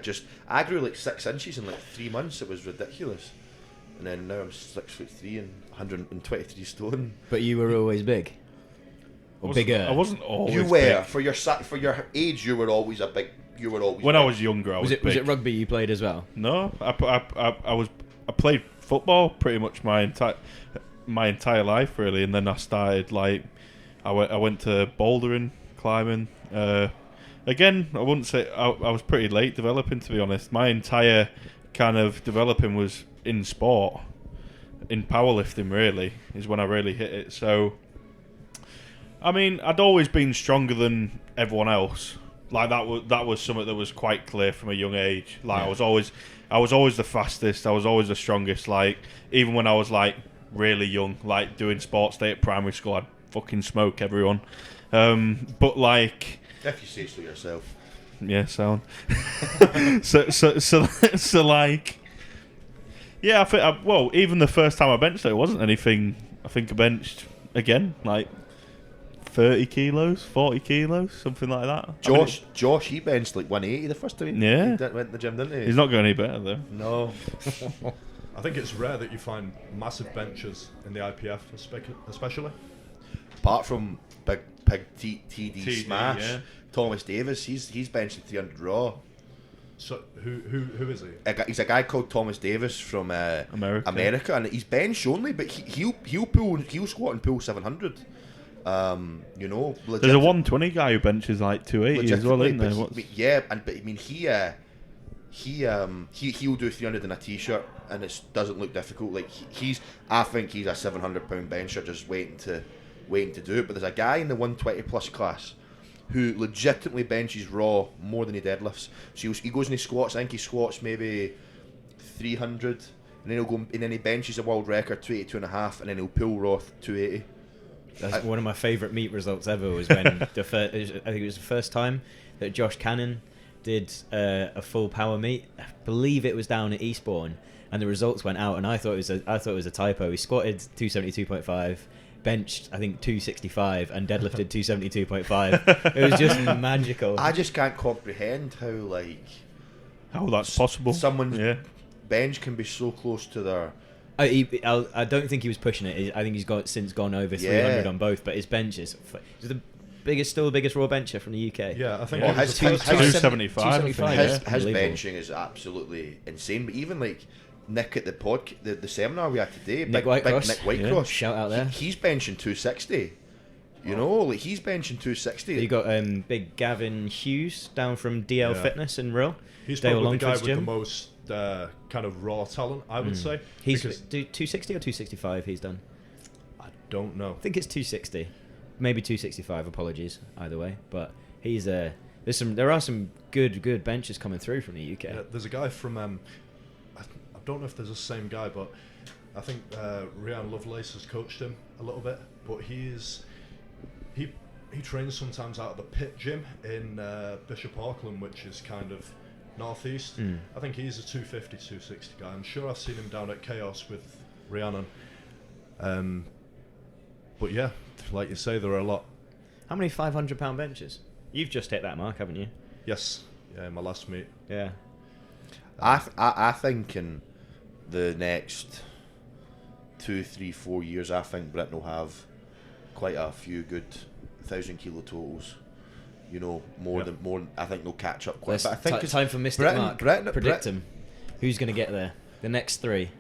Speaker 2: I grew like 6 inches in like 3 months. It was ridiculous, and then now I'm 6'3" and 123 stone.
Speaker 3: But you were always big. Or bigger.
Speaker 4: I wasn't always
Speaker 2: You were
Speaker 4: big.
Speaker 2: for your age. You were always a big. You were always
Speaker 4: When
Speaker 2: big.
Speaker 4: I was younger, I was
Speaker 3: Was it
Speaker 4: big.
Speaker 3: rugby you played as well?
Speaker 4: No, I played football pretty much my entire life really, and then I started like I went to bouldering, climbing. Again, I wouldn't say I was pretty late developing, to be honest. My entire kind of developing was in sport, in powerlifting really is when I really hit it. So I mean, I'd always been stronger than everyone else. Like that was something that was quite clear from a young age. Like
Speaker 3: Yeah.
Speaker 4: I was always the fastest. I was always the strongest. Like even when I was like really young, like doing sports day at primary school, I'd fucking smoke everyone. But like,
Speaker 2: If you say so yourself.
Speaker 4: yeah, sound. so like, yeah. I think well, even the first time I benched it wasn't anything. I think I benched again like 30 kilos, 40 kilos, something like that.
Speaker 2: Josh, he benched like 180 the first time
Speaker 4: Yeah.
Speaker 2: he went to the gym, didn't he?
Speaker 4: He's not going any better though.
Speaker 2: No.
Speaker 1: I think it's rare that you find massive benches in the IPF, especially.
Speaker 2: Apart from big TD
Speaker 4: TD,
Speaker 2: Smash,
Speaker 4: yeah.
Speaker 2: Thomas Davis, he's benching 300 raw.
Speaker 1: So who is he?
Speaker 2: He's a guy called Thomas Davis from
Speaker 4: America.
Speaker 2: and he's bench only, but he'll squat and pull 700. You know,
Speaker 4: There's a 120 guy who benches like 280 as well, isn't there?
Speaker 2: He'll do 300 in a t-shirt, and it doesn't look difficult. Like I think he's a 700 pound bencher just waiting to do it. But there's a guy in the 120 plus class who legitimately benches raw more than he deadlifts. So he goes and he squats. I think he squats maybe 300, and then he'll go and then he benches a world record 282.5, and then he'll pull raw 280.
Speaker 3: That's one of my favourite meet results ever. Was when I think it was the first time that Josh Cannon did a full power meet. I believe it was down at Eastbourne, and the results went out, and I thought it was a typo. He squatted 272.5. Benched, I think, 265 and deadlifted 272.5. It was just magical.
Speaker 2: I just can't comprehend
Speaker 4: how that's possible.
Speaker 2: Someone's bench can be so close to their.
Speaker 3: I don't think he was pushing it. I think he's since gone over 300 on both. But his bench is still the biggest raw bencher from the UK.
Speaker 1: Yeah, I think
Speaker 2: his
Speaker 4: 275.
Speaker 2: His benching is absolutely insane. But even Nick at the seminar we had today,
Speaker 3: Nick Whitecross.
Speaker 2: Nick Whitecross,
Speaker 3: shout out there.
Speaker 2: He's benching 260. You know, he's benching 260.
Speaker 3: You got big Gavin Hughes down from DL Fitness in Rill.
Speaker 1: He's
Speaker 3: Dale
Speaker 1: probably the guy
Speaker 3: Longford's
Speaker 1: with the
Speaker 3: gym.
Speaker 1: most kind of raw talent, I would say.
Speaker 3: He's 260 or 265. He's done.
Speaker 1: I don't know.
Speaker 3: I think it's 260, maybe 265. Apologies, either way. But he's there are some good benches coming through from the UK.
Speaker 1: Yeah, there's a guy from I don't know if there's the same guy, but I think Rhian Lovelace has coached him a little bit. But he trains sometimes out of the pit gym in Bishop Auckland, which is kind of northeast. I think he's a 250, 260 guy. I'm sure I've seen him down at Chaos with Rhiannon. But yeah, like you say, there are a lot.
Speaker 3: How many 500-pound benches? You've just hit that mark, haven't you?
Speaker 1: Yes, yeah, in my last meet.
Speaker 3: Yeah.
Speaker 2: I think in the next 2, 3, 4 years, I think Britain will have quite a few good 1,000 kilo totals. You know, more. I think they'll catch up quite. But I think
Speaker 3: time for Mystic Mark. Predict him. Who's going to get there? The next three.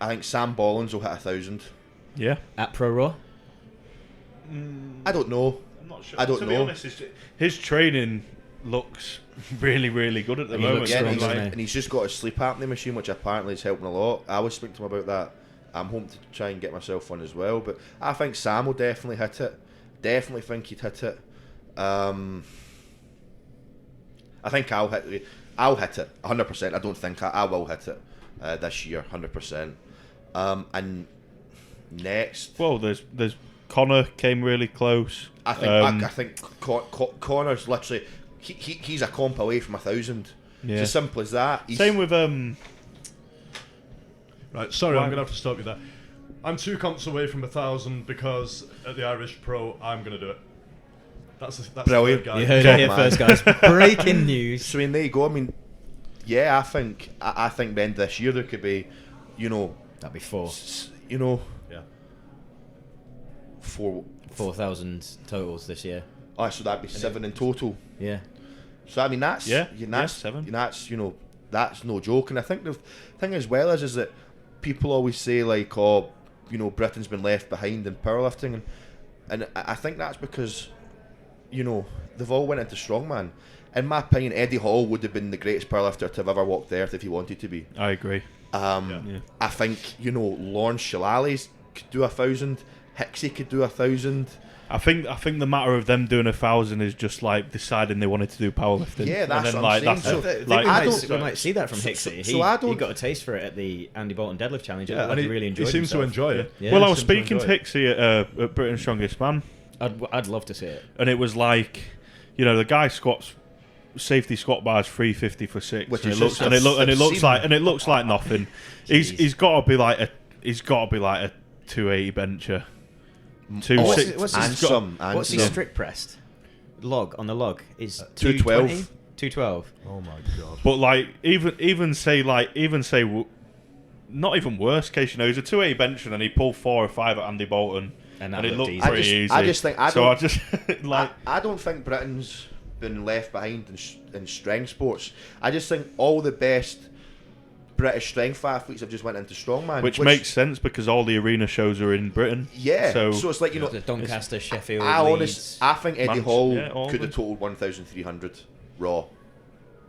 Speaker 2: I think Sam Bollins will hit 1,000.
Speaker 4: Yeah.
Speaker 3: At Pro Raw.
Speaker 2: I don't know.
Speaker 4: I'm not sure.
Speaker 2: I don't
Speaker 4: to
Speaker 2: know.
Speaker 4: Be honest, his training looks really, really good at the
Speaker 3: And he
Speaker 4: moment.
Speaker 3: looks
Speaker 2: Yeah,
Speaker 3: strong,
Speaker 2: and,
Speaker 3: doesn't he?
Speaker 2: and he's just got a sleep apnea machine, which apparently is helping a lot. I was speaking to him about that. I'm hoping to try and get myself one as well. But I think Sam will definitely hit it. Definitely think he'd hit it. I think I'll hit it 100%. I don't think I will hit it this year 100%. And next,
Speaker 4: well, there's Connor came really close.
Speaker 2: I think Connor's literally he's a comp away from 1,000.
Speaker 4: Yeah.
Speaker 2: It's as simple as that.
Speaker 4: Same with
Speaker 1: Right, sorry,
Speaker 4: Why-
Speaker 1: I'm going to have to stop you there. I'm 2 comps away from 1,000 because at the Irish Pro, I'm going to do it. That's
Speaker 2: Brilliant.
Speaker 1: the third guy.
Speaker 3: You heard
Speaker 2: Top
Speaker 3: it here
Speaker 2: man.
Speaker 3: first, guys. Breaking news.
Speaker 2: So there you go. I mean, yeah, I think by the end of this year there could be,
Speaker 3: That'd be 4.
Speaker 1: Yeah.
Speaker 3: 4,000 totals this year.
Speaker 2: Oh, so that'd be 7 in total.
Speaker 3: Yeah.
Speaker 2: So I mean that's
Speaker 4: Yeah, 7.
Speaker 2: That's that's no joke. And I think the thing as well is that people always say Britain's been left behind in powerlifting, and I think that's because they've all went into strongman. In my opinion, Eddie Hall would have been the greatest powerlifter to have ever walked the earth if he wanted to be.
Speaker 4: I agree.
Speaker 2: I think Lawrence Shillelagh could do 1,000. Hixie could do 1,000.
Speaker 4: I think the matter of them doing 1,000 is just like deciding they wanted to do powerlifting.
Speaker 2: Yeah, that's
Speaker 4: and then,
Speaker 2: what I'm saying.
Speaker 4: that's
Speaker 2: So,
Speaker 4: it.
Speaker 3: we might see that from Hixie. He got a taste for it at the Andy Bolton deadlift challenge.
Speaker 1: Yeah,
Speaker 3: and he really enjoyed
Speaker 1: he seems to
Speaker 3: himself.
Speaker 1: enjoy it.
Speaker 3: Yeah.
Speaker 4: Well, I
Speaker 1: He
Speaker 4: was
Speaker 1: seems to
Speaker 4: speaking to
Speaker 1: enjoy it.
Speaker 4: Hixie at Britain's Strongest Man,
Speaker 3: I'd love to see it.
Speaker 4: and it was like, the guy squats safety squat bars 350 for 6,
Speaker 2: Which
Speaker 4: and
Speaker 2: is
Speaker 4: it looks
Speaker 2: just
Speaker 4: like nothing. He's got to be like a 280 bencher.
Speaker 3: What's
Speaker 4: 260.
Speaker 3: his What's his strict pressed? Log on the log is
Speaker 2: 212.
Speaker 3: 212.
Speaker 1: Oh my god.
Speaker 4: But not even worst case, he's a 280 bencher and he pulled 4 or 5 at Andy Bolton,
Speaker 3: And
Speaker 4: and it
Speaker 3: that
Speaker 4: looked
Speaker 3: looked
Speaker 4: pretty
Speaker 3: easy.
Speaker 4: easy.
Speaker 2: I just think
Speaker 4: I
Speaker 2: don't think Britain's been left behind in strength sports. I just think all the best British strength athletes have just went into strongman,
Speaker 4: which makes sense because all the arena shows are in Britain.
Speaker 2: Yeah, so it's like
Speaker 3: The Doncaster, Sheffield,
Speaker 2: I
Speaker 3: Leeds.
Speaker 2: think Eddie
Speaker 4: Manchester,
Speaker 2: Hall
Speaker 4: yeah, all
Speaker 2: could
Speaker 4: of
Speaker 2: have totaled 1,300 raw,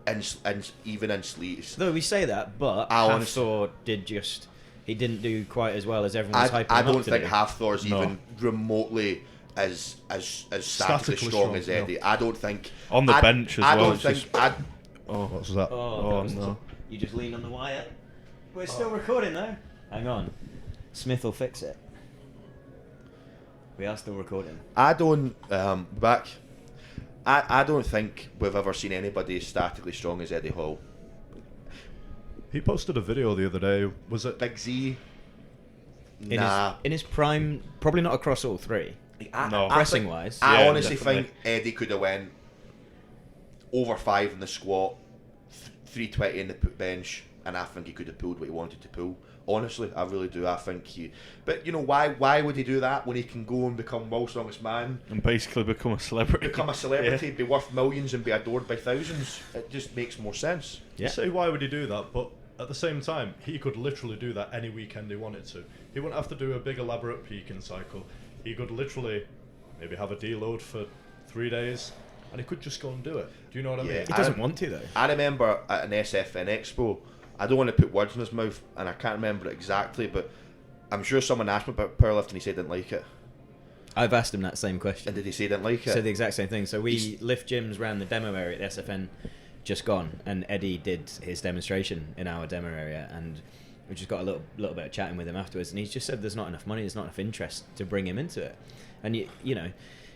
Speaker 2: and even in sleeves.
Speaker 3: Though we say that, but Hathor he didn't do quite as well as everyone was hyping
Speaker 2: I
Speaker 3: him
Speaker 2: don't
Speaker 3: up to
Speaker 2: think
Speaker 3: do.
Speaker 2: Hathor's
Speaker 4: No.
Speaker 2: even remotely as statically strong as Eddie.
Speaker 1: No.
Speaker 2: I don't think
Speaker 4: On the bench as
Speaker 2: I
Speaker 4: well.
Speaker 2: don't
Speaker 4: it's
Speaker 2: think.
Speaker 4: just-
Speaker 1: What was that?
Speaker 3: Oh,
Speaker 4: no.
Speaker 3: You just lean on the wire. We're still recording though. Hang on. Smith will fix it. We are still recording.
Speaker 2: I don't back. I don't think we've ever seen anybody as statically strong as Eddie Hall.
Speaker 1: He posted a video the other day. Was it?
Speaker 2: Big Z.
Speaker 3: In his prime, probably not across all three.
Speaker 4: No.
Speaker 3: Pressing
Speaker 2: think-
Speaker 3: wise.
Speaker 2: I
Speaker 4: Yeah,
Speaker 2: honestly
Speaker 4: definitely.
Speaker 2: think Eddie could have went over 5 in the squat, 320 in the bench, and I think he could have pulled what he wanted to pull. Honestly, I really do. I think he. But you know why? Why would he do that when he can go and become world's strongest man,
Speaker 4: And basically become a celebrity.
Speaker 2: become a celebrity, be worth millions, and be adored by thousands? It just makes more sense.
Speaker 3: Yeah.
Speaker 1: You say why would he do that? But at the same time, he could literally do that any weekend he wanted to. He wouldn't have to do a big elaborate peaking cycle. He could literally maybe have a deload for 3 days, and he could just go and do it. Do you know what I
Speaker 2: Yeah.
Speaker 1: mean?
Speaker 3: He doesn't want to though.
Speaker 2: I remember at an SFN Expo, I don't want to put words in his mouth, and I can't remember it exactly, but I'm sure someone asked me about powerlifting, he said he didn't like it.
Speaker 3: I've asked him that same question.
Speaker 2: And did he say he didn't like it?
Speaker 3: Said the exact same thing. So we lift gyms around the demo area at the SFN, just gone, and Eddie did his demonstration in our demo area, and we just got a little bit of chatting with him afterwards, and he just said there's not enough money, there's not enough interest to bring him into it, and you know,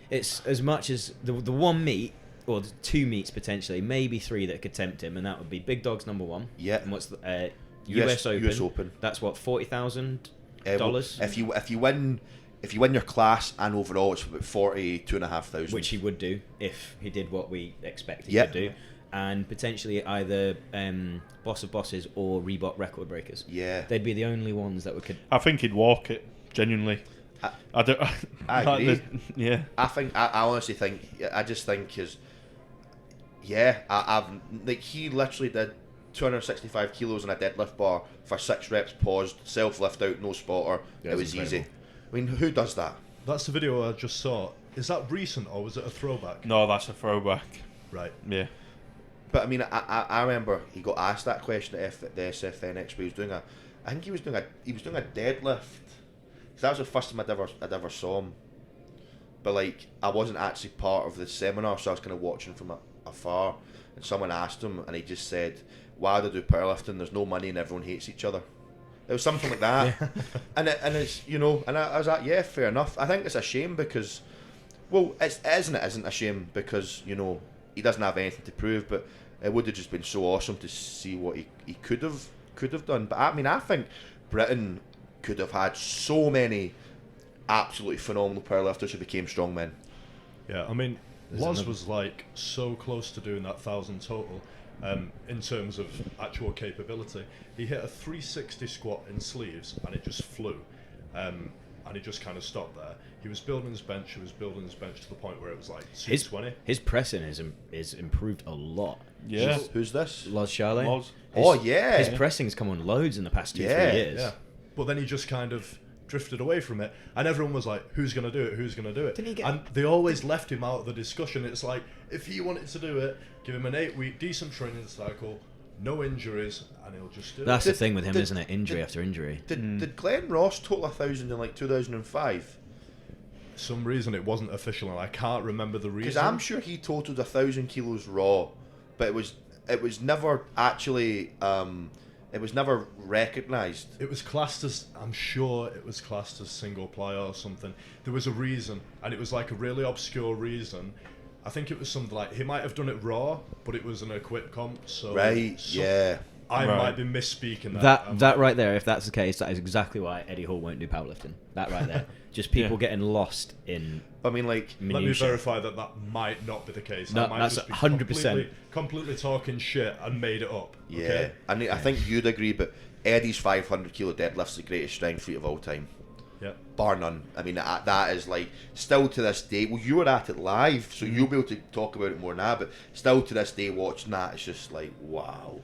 Speaker 3: it's as much as the one meet or the 2 meets potentially, maybe 3 that could tempt him, and that would be Big Dog's number 1.
Speaker 2: Yeah.
Speaker 3: And what's the US Open?
Speaker 2: US Open.
Speaker 3: That's what, $40,000.
Speaker 2: Well, if you win your class and overall, it's about 42,500.
Speaker 3: Which he would do if he did what we expect he
Speaker 2: Yeah.
Speaker 3: would do, and potentially either Boss of Bosses or Reebok record breakers.
Speaker 2: Yeah.
Speaker 3: They'd be the only ones that could.
Speaker 4: I think he'd walk it, genuinely. I don't.
Speaker 2: I
Speaker 4: like
Speaker 2: agree.
Speaker 4: Yeah.
Speaker 2: I honestly think, I just think his, I've like, he literally did 265 kilos on a deadlift bar for 6 reps, paused, self lift out, no spotter.
Speaker 3: Yeah,
Speaker 2: it
Speaker 3: it's
Speaker 2: was
Speaker 3: incredible.
Speaker 2: easy. I mean, who does that?
Speaker 1: That's the video I just saw. Is that recent or was it a throwback?
Speaker 4: No, that's a throwback.
Speaker 1: Right.
Speaker 4: Yeah.
Speaker 2: But I mean, I remember he got asked that question at the SFN Expo. He was doing a deadlift. So that was the first time I'd ever saw him. But like, I wasn't actually part of the seminar, so I was kind of watching from afar. And someone asked him, and he just said, "Why do they do powerlifting? There's no money, and everyone hates each other." It was something like that. and it's, you know, and I was like, yeah, fair enough. I think it's a shame because, well, it isn't a shame because, you know, he doesn't have anything to prove, but it would have just been so awesome to see what he could have done. But I mean, I think Britain could have had so many absolutely phenomenal powerlifters who became strongmen.
Speaker 1: Yeah, I mean,
Speaker 3: There's
Speaker 1: Loz
Speaker 3: another-
Speaker 1: was like so close to doing that 1,000 total in terms of actual capability. He hit a 360 squat in sleeves and it just flew. And he just kind of stopped there. He was building his bench, to the point where it was like 220.
Speaker 3: His pressing is improved a lot.
Speaker 4: Yeah.
Speaker 2: Who's this?
Speaker 3: Loz Charlet.
Speaker 4: Loz.
Speaker 2: Oh, yeah.
Speaker 3: His pressing's come on loads in the past 2-3
Speaker 2: Yeah.
Speaker 3: years.
Speaker 1: Yeah. But then he just kind of drifted away from it, and everyone was like, who's going to do it,
Speaker 3: Didn't he get-
Speaker 1: and they always left him out of the discussion. It's like, if he wanted to do it, give him an 8-week decent training cycle, no injuries, and he'll just do
Speaker 3: That's
Speaker 1: it.
Speaker 3: the thing with him,
Speaker 2: did-
Speaker 3: isn't it? Injury
Speaker 2: did-
Speaker 3: after injury.
Speaker 2: Did Glenn Ross total 1,000 in like 2005?
Speaker 1: For some reason it wasn't official, and I can't remember the reason.
Speaker 2: Because I'm sure he totaled 1,000 kilos raw, but it was never actually it was never recognised.
Speaker 1: It was classed as, I'm sure it was classed as single player or something. There was a reason, and it was like a really obscure reason. I think it was something like, he might have done it raw, but it was an equip comp, so...
Speaker 2: Right, yeah.
Speaker 1: I
Speaker 4: Right.
Speaker 1: might be misspeaking that.
Speaker 3: That right there, if that's the case, that is exactly why Eddie Hall won't do powerlifting. That right there. Just people
Speaker 4: Yeah.
Speaker 3: getting lost in
Speaker 2: I mean, like,
Speaker 1: Let me
Speaker 3: minutiae.
Speaker 1: verify that might not be the case.
Speaker 3: No,
Speaker 1: I might
Speaker 3: that's
Speaker 1: just be
Speaker 3: 100%.
Speaker 1: completely talking shit and made it up.
Speaker 2: yeah.
Speaker 1: Okay?
Speaker 2: I mean, I think you'd agree, but Eddie's 500 kilo deadlift's the greatest strength feat of all time.
Speaker 1: Yeah.
Speaker 2: Bar none. I mean, that is like, still to this day, well, you were at it live, so you'll be able to talk about it more now, but still to this day, watching that, it's just like, wow.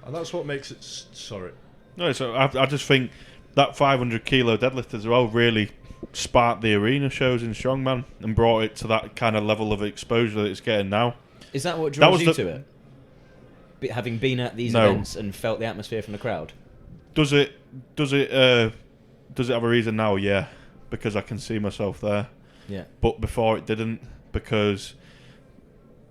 Speaker 1: And that's what makes it... Sorry.
Speaker 4: No, so I just think that 500 kilo deadlift as well really sparked the arena shows in strongman and brought it to that kind of level of exposure that it's getting now.
Speaker 3: Is that what
Speaker 4: That
Speaker 3: draws
Speaker 4: was
Speaker 3: you
Speaker 4: the-
Speaker 3: to it? Having been at these
Speaker 4: No.
Speaker 3: events and felt the atmosphere from the crowd?
Speaker 4: Does it have a reason now? Yeah, because I can see myself there.
Speaker 3: Yeah.
Speaker 4: But before it didn't, because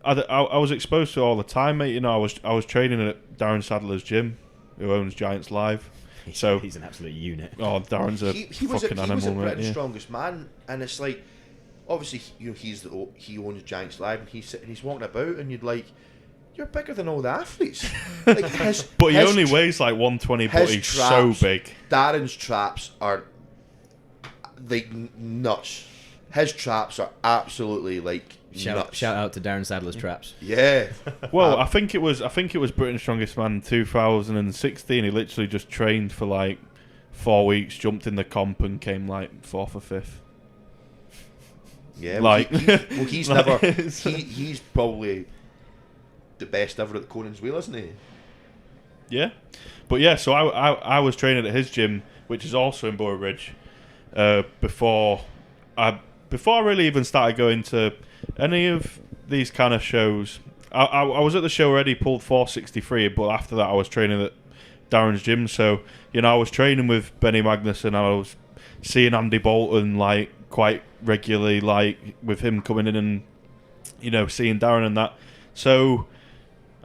Speaker 4: I was exposed to it all the time, mate. You know, I was training at Darren Sadler's gym, who owns Giants Live. So
Speaker 3: he's an absolute unit.
Speaker 4: Oh, Darren's a fucking animal,
Speaker 2: he was a
Speaker 4: mate.
Speaker 2: Britain's
Speaker 4: Yeah.
Speaker 2: strongest man, and it's like, obviously, you know, he owns Giants Live, and he's walking about, and you're bigger than all the athletes. Like
Speaker 4: but he only weighs like 120, but he's so big.
Speaker 2: Darren's traps are like nuts. His traps are absolutely like nuts.
Speaker 3: Shout out to Darren Sadler's traps.
Speaker 2: Yeah.
Speaker 4: Well, I think it was Britain's Strongest Man in 2016. He literally just trained for like 4 weeks, jumped in the comp, and came like 4th or 5th.
Speaker 2: Yeah.
Speaker 4: Like,
Speaker 2: he's
Speaker 4: like,
Speaker 2: never. He's probably the best ever at Conan's Wheel, isn't he?
Speaker 4: Yeah, but yeah. So I was training at his gym, which is also in Borough Ridge, before I really even started going to any of these kind of shows. I was at the show already, pulled 463, but after that I was training at Darren's gym. So, you know, I was training with Benny Magnuson, I was seeing Andy Bolton like quite regularly, like with him coming in and, you know, seeing Darren and that. So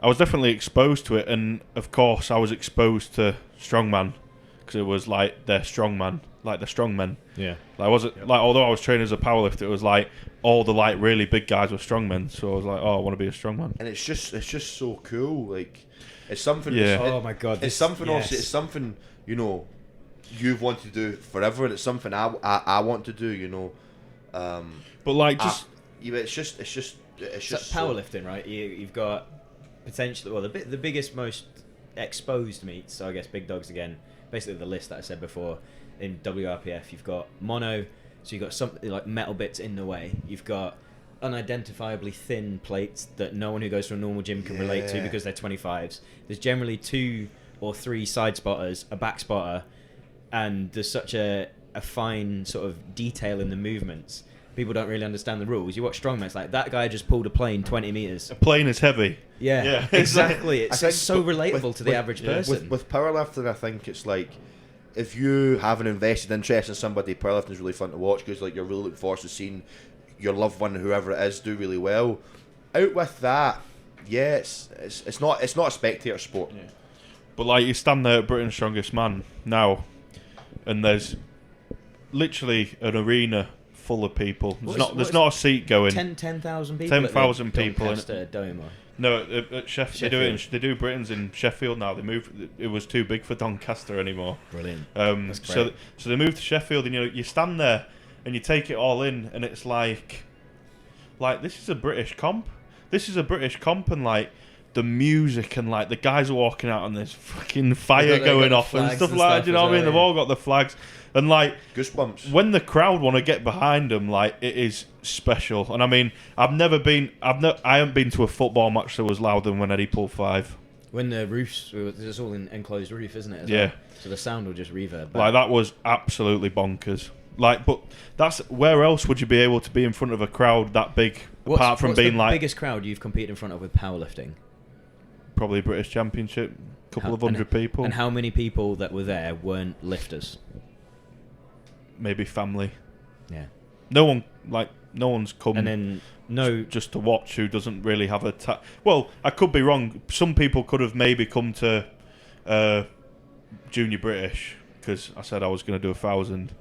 Speaker 4: I was definitely exposed to it, and of course I was exposed to strongman because it was like their strongman, like the strongmen.
Speaker 3: Yeah.
Speaker 4: Like like although I was trained as a powerlifter, it was like all the like really big guys were strongmen. So I was like, oh, I want to be a strongman.
Speaker 2: And it's just so cool. Like, it's something.
Speaker 4: Yeah.
Speaker 3: Oh my god.
Speaker 2: It's something.
Speaker 3: Yes.
Speaker 2: Also, it's something, you know, you've wanted to do forever, and it's something I want to do. You know.
Speaker 4: But like just
Speaker 2: yeah, it's just
Speaker 3: powerlifting, right? You've got potentially the biggest, most exposed meets. So I guess big dogs again. Basically the list that I said before. In WRPF, you've got mono, so you've got something like metal bits in the way. You've got unidentifiably thin plates that no one who goes to a normal gym can relate to because they're 25s. There's generally 2 or 3 side spotters, a back spotter, and there's such a fine sort of detail in the movements. People don't really understand the rules. You watch strongmen, it's like that guy just pulled a plane 20 meters.
Speaker 4: a plane is heavy.
Speaker 3: Yeah, exactly. It's so relatable
Speaker 2: with-
Speaker 3: to the
Speaker 2: with-
Speaker 3: average person.
Speaker 2: With powerlifting, I think it's like, if you have an invested interest in somebody, powerlifting is really fun to watch because like you're really looking forward to seeing your loved one, whoever it is, do really well. Out with that, yeah, it's not a spectator sport.
Speaker 4: Yeah. But like you stand there at Britain's Strongest Man now, and there's literally an arena full of people. There's not a seat going.
Speaker 3: 10,000 people.
Speaker 4: 10,000 people in
Speaker 3: Doncaster Dome.
Speaker 4: No, at Sheffield. They do Britain's in Sheffield now. They moved. It was too big for Doncaster anymore.
Speaker 3: Brilliant.
Speaker 4: So they moved to Sheffield, and you stand there and you take it all in, and it's like this is a British comp. This is a British comp, and like the music and like the guys are walking out and there's fucking fire going off and stuff like that. Do you know what I mean? They've all got the flags. And like
Speaker 2: Goosebumps.
Speaker 4: when the crowd want to get behind them, like it is special. And I mean, I haven't been to a football match that was louder than when Eddie pulled 5.
Speaker 3: When the roofs, it's all in enclosed roof, isn't it?
Speaker 4: Yeah.
Speaker 3: Well? So the sound will just reverb back.
Speaker 4: Like that was absolutely bonkers. Like, but that's where else would you be able to be in front of a crowd that big? Apart from being
Speaker 3: the biggest crowd you've competed in front of with powerlifting?
Speaker 4: Probably British Championship, couple of hundred people,
Speaker 3: and how many people that were there weren't lifters?
Speaker 4: Maybe family.
Speaker 3: Yeah.
Speaker 4: No one's come.
Speaker 3: And then
Speaker 4: just to watch who doesn't really have a. Well, I could be wrong. Some people could have maybe come to Junior British because I said I was going to do 1,000.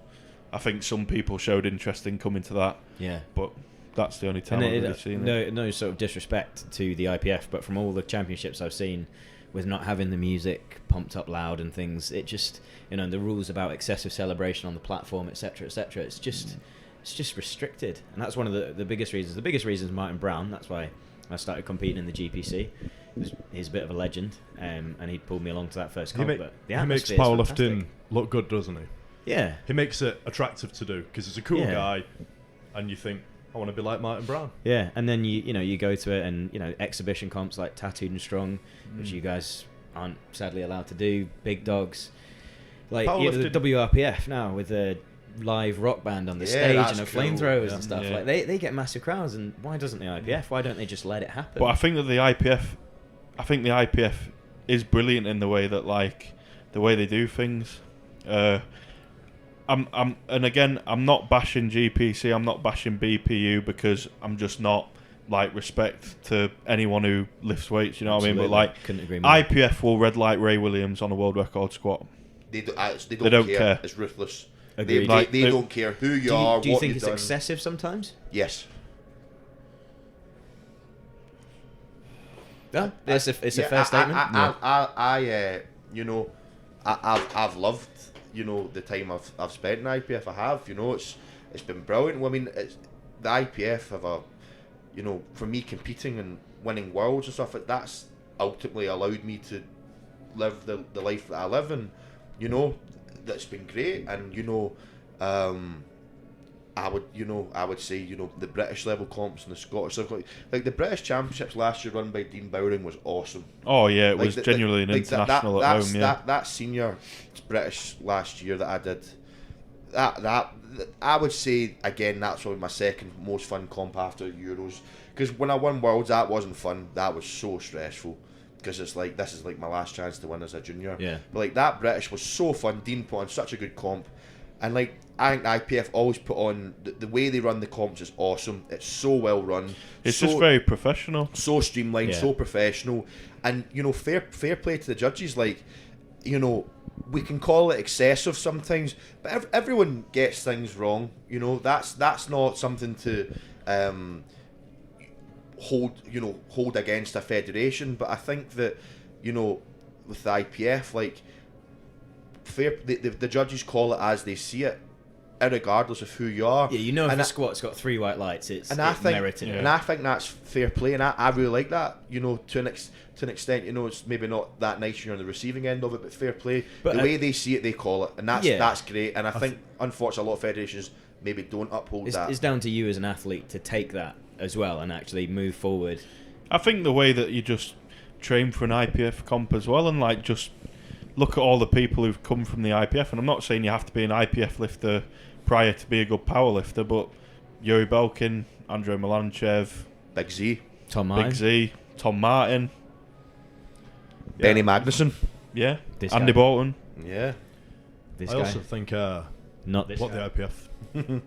Speaker 4: I think some people showed interest in coming to that.
Speaker 3: Yeah.
Speaker 4: But that's the only time I've really seen it.
Speaker 3: No sort of disrespect to the IPF, but from all the championships I've seen, with not having the music pumped up loud and things, it just, the rules about excessive celebration on the platform, etc., it's just restricted, and that's one of the biggest reasons. The biggest reason is Martin Brown. That's why I started competing in the GPC. He's a bit of a legend, and he pulled me along to that first comp. But the
Speaker 1: he makes
Speaker 3: atmosphere is
Speaker 1: powerlifting
Speaker 3: fantastic.
Speaker 1: look good, doesn't he?
Speaker 3: Yeah.
Speaker 1: He makes it attractive to do because he's a cool guy, and you think, I want to be like Martin Brown.
Speaker 3: Yeah, and then you go to it, and exhibition comps like Tattooed and Strong, which you guys aren't sadly allowed to do. Big dogs, like the WRPF now with the live rock band on the stage and flamethrowers and stuff. Like they get massive crowds, and why doesn't the IPF? Why don't they just let it happen?
Speaker 4: But I think that the IPF is brilliant in the way that the way they do things. and again, I'm not bashing GPC, I'm not bashing BPU, because I'm just not like respect to anyone who lifts weights. You know what I mean? But like,
Speaker 3: couldn't agree more.
Speaker 4: IPF will red light Ray Williams on a world record squat.
Speaker 2: They don't care. It's ruthless.
Speaker 3: Agreed.
Speaker 2: They don't care who you are.
Speaker 3: Do you
Speaker 2: what
Speaker 3: think
Speaker 2: you've
Speaker 3: it's
Speaker 2: done.
Speaker 3: excessive sometimes?
Speaker 2: Yes.
Speaker 3: Yeah, it's a fair statement.
Speaker 2: I've loved, the time I've spent in IPF. I have, it's been brilliant. Well, I mean, the IPF have for me competing and winning worlds and stuff, that's ultimately allowed me to live the life that I live, and that's been great. And I would say, the British level comps and the Scottish level, like the British Championships last year run by Dean Bowring was awesome.
Speaker 4: Oh yeah, it was genuinely an international at home. Yeah,
Speaker 2: that senior British last year that I did, that I would say again, that's probably my second most fun comp after Euros. Because when I won Worlds, that wasn't fun. That was so stressful. Because it's like, this is like my last chance to win as a junior.
Speaker 3: Yeah.
Speaker 2: But like that British was so fun. Dean put on such a good comp. And like, I think IPF always put on, the way they run the comps is awesome. It's so well run.
Speaker 4: It's just very professional.
Speaker 2: So streamlined,
Speaker 3: Yeah.
Speaker 2: so professional. And, fair play to the judges. Like, we can call it excessive sometimes, but everyone gets things wrong. That's not something to hold against a federation. But I think that, with the IPF, like, the judges call it as they see it, irregardless of who you are.
Speaker 3: Yeah, if the squat's got 3 white lights, it's merited.
Speaker 2: And I think that's fair play, and I really like that. To an extent, it's maybe not that nice when you're on the receiving end of it, but fair play. But the way they see it, they call it, and that's great. And I think, unfortunately, a lot of federations maybe don't uphold that.
Speaker 3: It's down to you as an athlete to take that as well and actually move forward.
Speaker 4: I think the way that you just train for an IPF comp as well, and like just look at all the people who've come from the IPF, and I'm not saying you have to be an IPF lifter prior to be a good power lifter, but Yuri Belkin, Andrei Melanchev,
Speaker 2: Big Z,
Speaker 3: Tom
Speaker 4: Martin,
Speaker 2: Benny Magnuson,
Speaker 4: Andy Bolton.
Speaker 2: Yeah.
Speaker 3: This
Speaker 1: I
Speaker 3: guy.
Speaker 1: also think
Speaker 3: Not this
Speaker 1: what
Speaker 3: guy.
Speaker 1: the IPF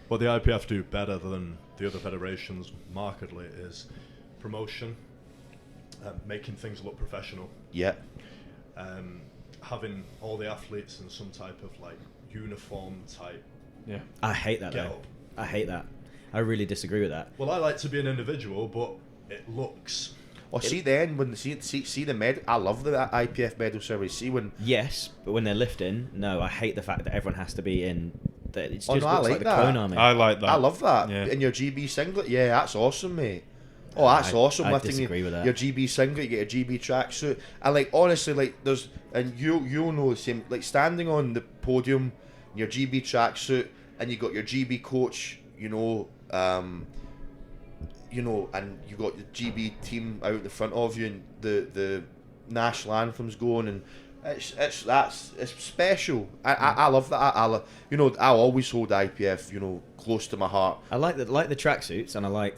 Speaker 1: what the IPF do better than the other federations markedly is promotion, making things look professional.
Speaker 2: Yeah.
Speaker 1: Having all the athletes in some type of like uniform type.
Speaker 4: Yeah.
Speaker 3: I hate that,
Speaker 1: Get
Speaker 3: though.
Speaker 1: up.
Speaker 3: I hate that. I really disagree with that.
Speaker 1: Well, I like to be an individual, but it looks.
Speaker 2: See then when see the med. I love the IPF medal ceremony. See when.
Speaker 3: Yes, but when they're lifting, no, I hate the fact that everyone has to be in. That it just
Speaker 2: I
Speaker 3: looks
Speaker 2: like
Speaker 3: like the
Speaker 2: that.
Speaker 3: clone army.
Speaker 4: I like that.
Speaker 2: I love that.
Speaker 4: Yeah.
Speaker 2: In your GB singlet, yeah, that's awesome, mate. Oh, that's awesome.
Speaker 3: I
Speaker 2: Lifting
Speaker 3: disagree with that.
Speaker 2: your GB singlet, you get a GB tracksuit, and like honestly, like there's, and you'll know the same. Like standing on the podium, in your GB tracksuit, and you got your GB coach, and you got the GB team out the front of you, and the national anthem's going, and it's special. I love that. I always hold IPF, close to my heart.
Speaker 3: I like the tracksuits, and I like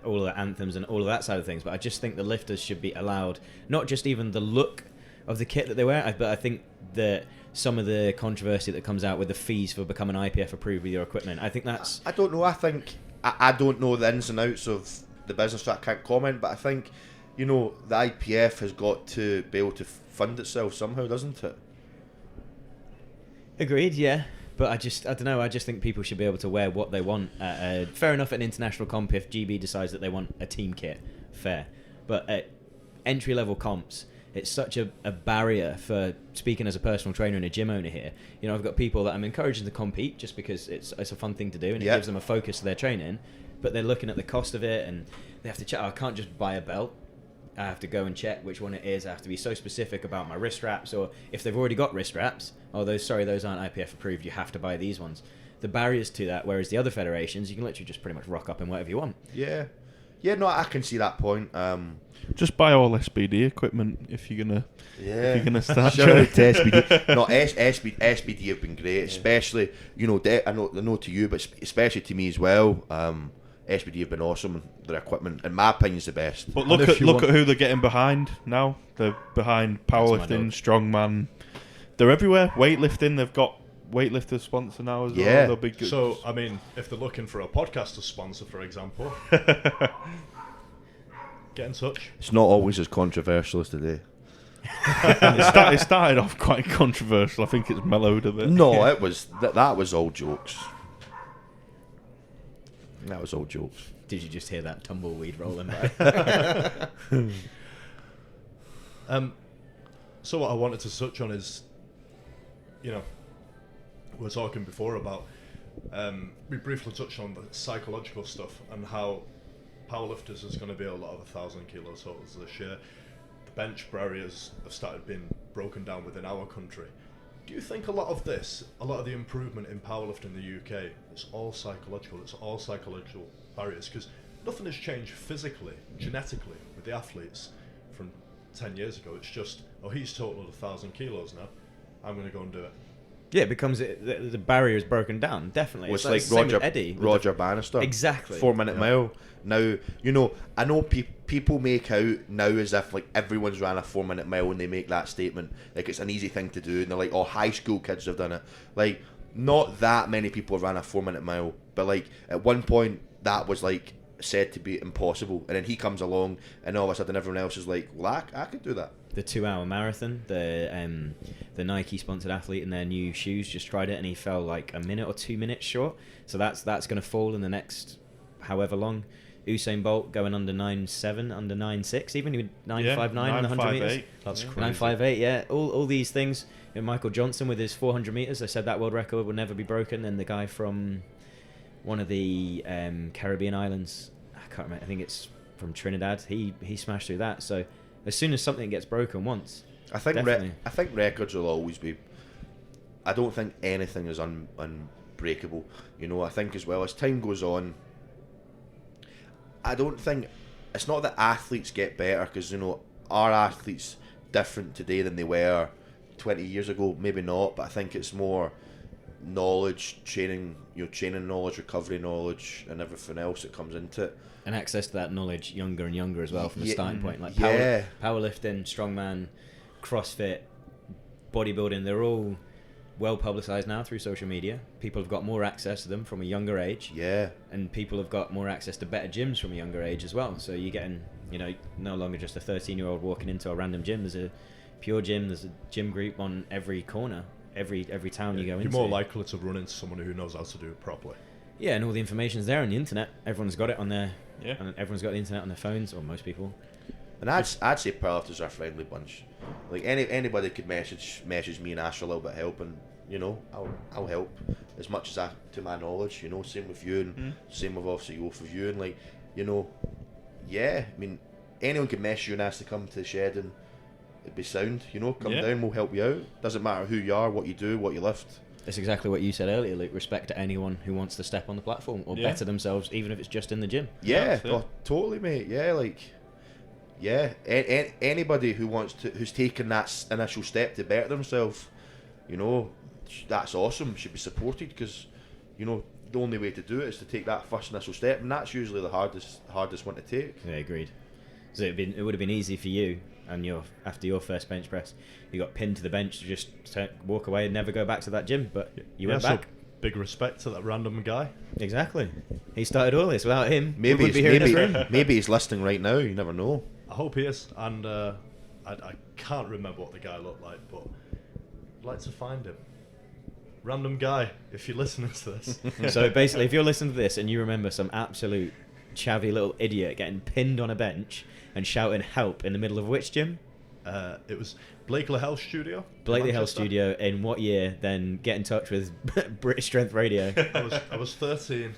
Speaker 3: all of the anthems and all of that side of things. But I just think the lifters should be allowed, not just even the look of the kit that they wear, but I think that some of the controversy that comes out with the fees for becoming IPF approved with your equipment. I think that's.
Speaker 2: I don't know. I think I don't know the ins and outs of the business, so I can't comment. But I think, the IPF has got to be able to fund itself somehow, doesn't it?
Speaker 3: Agreed, yeah. But I don't know, I just think people should be able to wear what they want. Fair enough at an international comp if GB decides that they want a team kit, fair. But at entry-level comps, it's such a barrier for, speaking as a personal trainer and a gym owner here, I've got people that I'm encouraging to compete just because it's a fun thing to do and it gives them a focus to their training, but they're looking at the cost of it and they have to check, I can't just buy a belt. I have to go and check which one it is. I have to be so specific about my wrist wraps, or if they've already got wrist wraps, those aren't IPF approved, you have to buy these ones. The barriers to that, whereas the other federations, you can literally just pretty much rock up in whatever you want.
Speaker 2: Yeah, no, I can see that point.
Speaker 4: Just buy all SBD equipment if you're gonna start.
Speaker 2: Shout out to SBD. No, SBD have been great, especially I know to you, but especially to me as well. SBD have been awesome. Their equipment, in my opinion, is the best.
Speaker 4: But look at who they're getting behind now. They're behind powerlifting, strongman. They're everywhere. Weightlifting. They've got weightlifters sponsor now as well.
Speaker 2: Yeah.
Speaker 4: They'll be good.
Speaker 1: So, I mean, if they're looking for a podcast to sponsor, for example, get in touch.
Speaker 2: It's not always as controversial as today.
Speaker 4: It started off quite controversial. I think it's mellowed a bit.
Speaker 2: No, it was that was all jokes. That was all jokes.
Speaker 3: Did you just hear that tumbleweed rolling by?
Speaker 1: So what I wanted to touch on is, we were talking before about, we briefly touched on the psychological stuff and how powerlifters is going to be a lot of 1,000 kilo totals this year. The bench barriers have started being broken down within our country. Do you think a lot of the improvement in powerlifting in the UK, it's all psychological, it's all psychological barriers? Because nothing has changed physically, genetically with the athletes from 10 years ago. It's just, he's totaled 1,000 kilos now, I'm going to go and do it.
Speaker 3: Yeah, it becomes the barrier is broken down. Definitely,
Speaker 2: Well, it's like Roger Bannister.
Speaker 3: Exactly.
Speaker 2: 4 minute mile. Now, I know people make out now as if like everyone's ran a 4 minute mile and they make that statement like it's an easy thing to do, and they're like, oh, high school kids have done it. Like, not that many people have ran a 4 minute mile, but like at one point that was like said to be impossible, and then he comes along and all of a sudden everyone else is like, well, I could do that.
Speaker 3: The 2 hour marathon, the Nike sponsored athlete in their new shoes just tried it and he fell like a minute or 2 minutes short. So that's going to fall in the next however long. Usain Bolt going under 9.7, under 9.6, even 9.59 in the 100 meters.
Speaker 1: That's crazy.
Speaker 3: 9.58, yeah. All these things. And Michael Johnson with his 400 meters, they said that world record will never be broken. And the guy from one of the Caribbean islands, I can't remember, I think it's from Trinidad, he smashed through that. So as soon as something gets broken once,
Speaker 2: I think
Speaker 3: definitely.
Speaker 2: I think records will always be. I don't think anything is unbreakable. I think as well as time goes on, I don't think it's not that athletes get better, because our athletes different today than they were 20 years ago. Maybe not, but I think it's more knowledge, training knowledge, recovery knowledge, and everything else that comes into it.
Speaker 3: And access to that knowledge younger and younger as well from the starting point. Like powerlifting, strongman, CrossFit, bodybuilding, they're all well publicised now through social media. People have got more access to them from a younger age.
Speaker 2: Yeah.
Speaker 3: And people have got more access to better gyms from a younger age as well. So you're getting, no longer just a 13-year-old walking into a random gym. There's a pure gym, there's a gym group on every corner, every town you go into.
Speaker 1: You're more likely to run into someone who knows how to do it properly.
Speaker 3: Yeah, and all the information's there on the internet. Everyone's got it on their...
Speaker 4: Yeah.
Speaker 3: And everyone's got the internet on their phones, or most people.
Speaker 2: And I'd say powerlifters are a friendly bunch. Like anybody could message me and ask for a little bit of help, and I'll help as much as to my knowledge. Same with you, and same with obviously both of you, and like yeah. I mean, anyone can message you and ask to come to the shed, and it'd be sound. Come down, we'll help you out. Doesn't matter who you are, what you do, what you lift.
Speaker 3: It's exactly what you said earlier, Luke. Respect to anyone who wants to step on the platform or better themselves, even if it's just in the gym.
Speaker 2: Yeah, totally, mate. Yeah, like, anybody who's taken that initial step to better themselves, that's awesome. Should be supported, because, the only way to do it is to take that first initial step, and that's usually the hardest one to take.
Speaker 3: Yeah, agreed. So it would have been easy for you, and after your first bench press, you got pinned to the bench to just walk away and never go back to that gym, but you went back.
Speaker 1: So big respect to that random guy.
Speaker 3: Exactly. He started all this. Without him,
Speaker 2: maybe
Speaker 3: we wouldn't be here in a room.
Speaker 2: Maybe he's listening right now. You never know.
Speaker 1: I hope he is, and I can't remember what the guy looked like, but I'd like to find him. Random guy, if you're listening to this.
Speaker 3: So basically, if you're listening to this and you remember some absolute chavvy little idiot getting pinned on a bench and shouting help in the middle of which gym?
Speaker 1: It was Blakely Health Studio.
Speaker 3: Blakely Health Studio. In what year? Then get in touch with British Strength Radio.
Speaker 1: I was 13,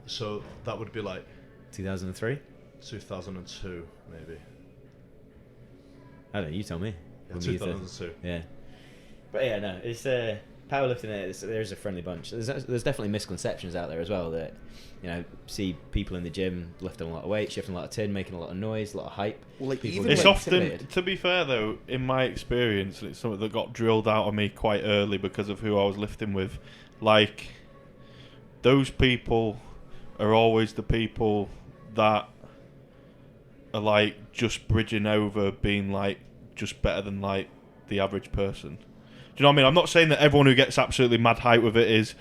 Speaker 1: so that would be like
Speaker 3: 2003,
Speaker 1: 2002, maybe.
Speaker 3: I don't know. You tell me.
Speaker 1: Yeah, 2002.
Speaker 3: Yeah, but yeah, no, it's powerlifting. There's a friendly bunch. There's definitely misconceptions out there as well that see people in the gym lifting a lot of weight, shifting a lot of tin, making a lot of noise, a lot of hype.
Speaker 2: Well, like
Speaker 4: It's often, to be fair though, in my experience, it's something that got drilled out of me quite early because of who I was lifting with. Like, those people are always the people that are like just bridging over being like just better than like the average person. you know what I mean? I'm not saying that everyone who gets absolutely mad hype with it is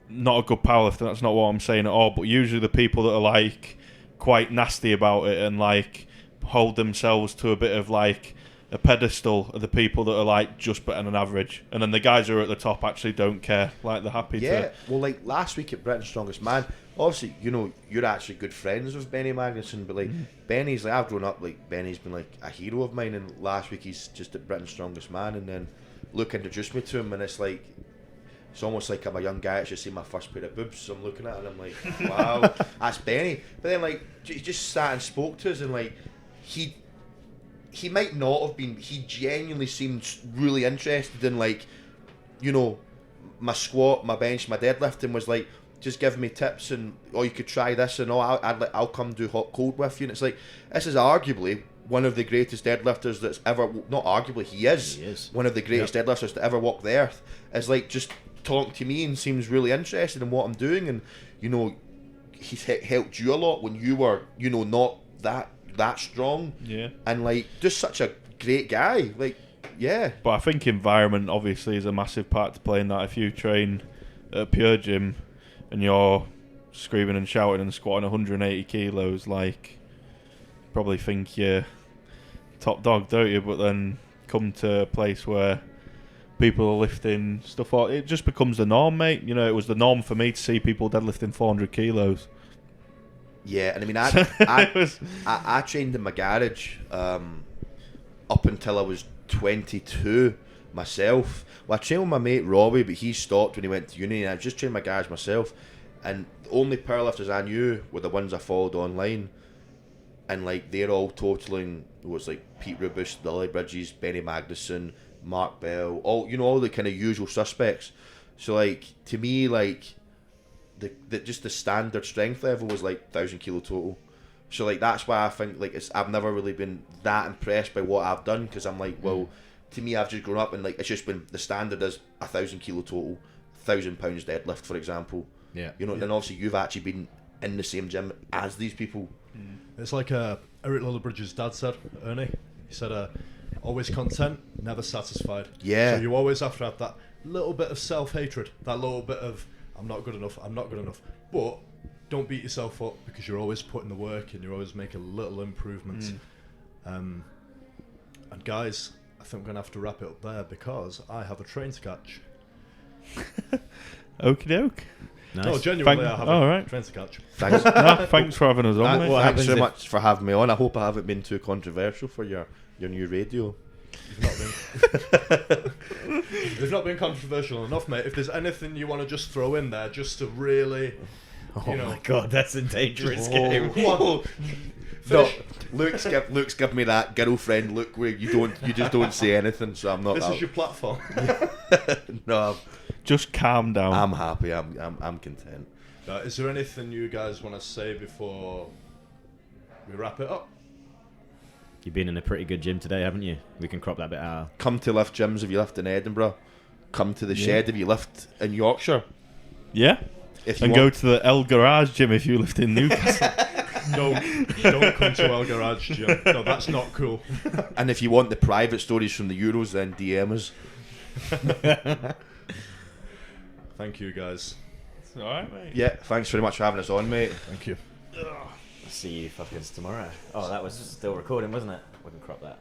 Speaker 4: not a good powerlifter. That's not what I'm saying at all. But usually the people that are like quite nasty about it and like hold themselves to a bit of like a pedestal are the people that are like just better than average, and then the guys who are at the top actually don't care. Like they're happy to.
Speaker 2: Well, like last week at Britain's Strongest Man, obviously, you know, you're actually good friends with Benny Magnuson, but like Benny's like, I've grown up like Benny's been like a hero of mine, and last week he's just at Britain's Strongest Man, and then Luke introduced me to him, and it's like it's almost like I'm a young guy that's just seen my first pair of boobs, so I'm looking at it and I'm like, wow, that's Benny. But then like he just sat and spoke to us, and like he might not have been, he genuinely seemed really interested in like, you know, my squat, my bench, my deadlift, and was like, just give me tips, and you could try this, and I'll come do hot cold with you. And it's like, this is arguably one of the greatest deadlifters that's ever, not arguably, he is one of the greatest deadlifters to ever walk the earth. It's like, just talk to me and seems really interested in what I'm doing, and you know, he's helped you a lot when you were, you know, not that strong, and like just such a great guy, like
Speaker 4: But I think environment obviously is a massive part to play in that. If you train at a pure gym and you're screaming and shouting and squatting 180 kilos, like probably think you're top dog, don't you? But then come to a place where people are lifting stuff, it just becomes the norm, mate. You know, it was the norm for me to see people deadlifting 400 kilos.
Speaker 2: Yeah, and I mean, I trained in my garage up until I was 22 myself. Well, I trained with my mate Robbie, but he stopped when he went to uni, and I just trained my garage myself. And the only powerlifters I knew were the ones I followed online, and like they're all totaling, it was like Pete Rubish, Lily Bridges, Benny Magnuson, Mark Bell, all the kind of usual suspects. So like to me, like just the standard strength level was like 1,000 kilo total. So like that's why I think like I've never really been that impressed by what I've done, because I'm like, well, to me I've just grown up and like it's just been the standard is 1,000 kilo total, 1,000 pounds deadlift, for example.
Speaker 1: Yeah.
Speaker 2: You know, and obviously you've actually been in the same gym as these people.
Speaker 1: It's like Eric Lillibridge's dad said, Ernie. He said, always content, never satisfied.
Speaker 2: Yeah.
Speaker 1: So you always have to have that little bit of self-hatred, that little bit of I'm not good enough, but don't beat yourself up, because you're always putting the work in, you're always making little improvements. And guys, I think we're going to have to wrap it up there, because I have a train to catch.
Speaker 4: Okie doke.
Speaker 3: Nice.
Speaker 1: No, genuinely, I have a train to catch.
Speaker 2: Thanks.
Speaker 4: Thanks for having us on, mate.
Speaker 2: Thanks so much for having me on. I hope I haven't been too controversial for your new radio.
Speaker 1: You've not been controversial enough, mate. If there's anything you want to just throw in there, just to really,
Speaker 3: my god, that's a dangerous
Speaker 2: game.
Speaker 1: Come on.
Speaker 2: No, Luke's give me that girlfriend look where you just don't say anything. So I'm not.
Speaker 1: This is your platform.
Speaker 2: No,
Speaker 4: just calm down.
Speaker 2: I'm happy. I'm content.
Speaker 1: Is there anything you guys want to say before we wrap it up?
Speaker 3: You've been in a pretty good gym today, haven't you? We can crop that bit out.
Speaker 2: Come to lift gyms if you lift in Edinburgh. Come to the shed if you lift in Yorkshire.
Speaker 4: Yeah. And go to the El Garage gym if you lift in Newcastle.
Speaker 1: Don't come to El Garage gym. No, that's not cool.
Speaker 2: And if you want the private stories from the Euros, then DM us.
Speaker 1: Thank you, guys.
Speaker 4: All right, mate.
Speaker 2: Yeah, thanks very much for having us on, mate.
Speaker 1: Thank you.
Speaker 3: See you fuckers tomorrow. Oh, that was still recording, wasn't it? We can crop that.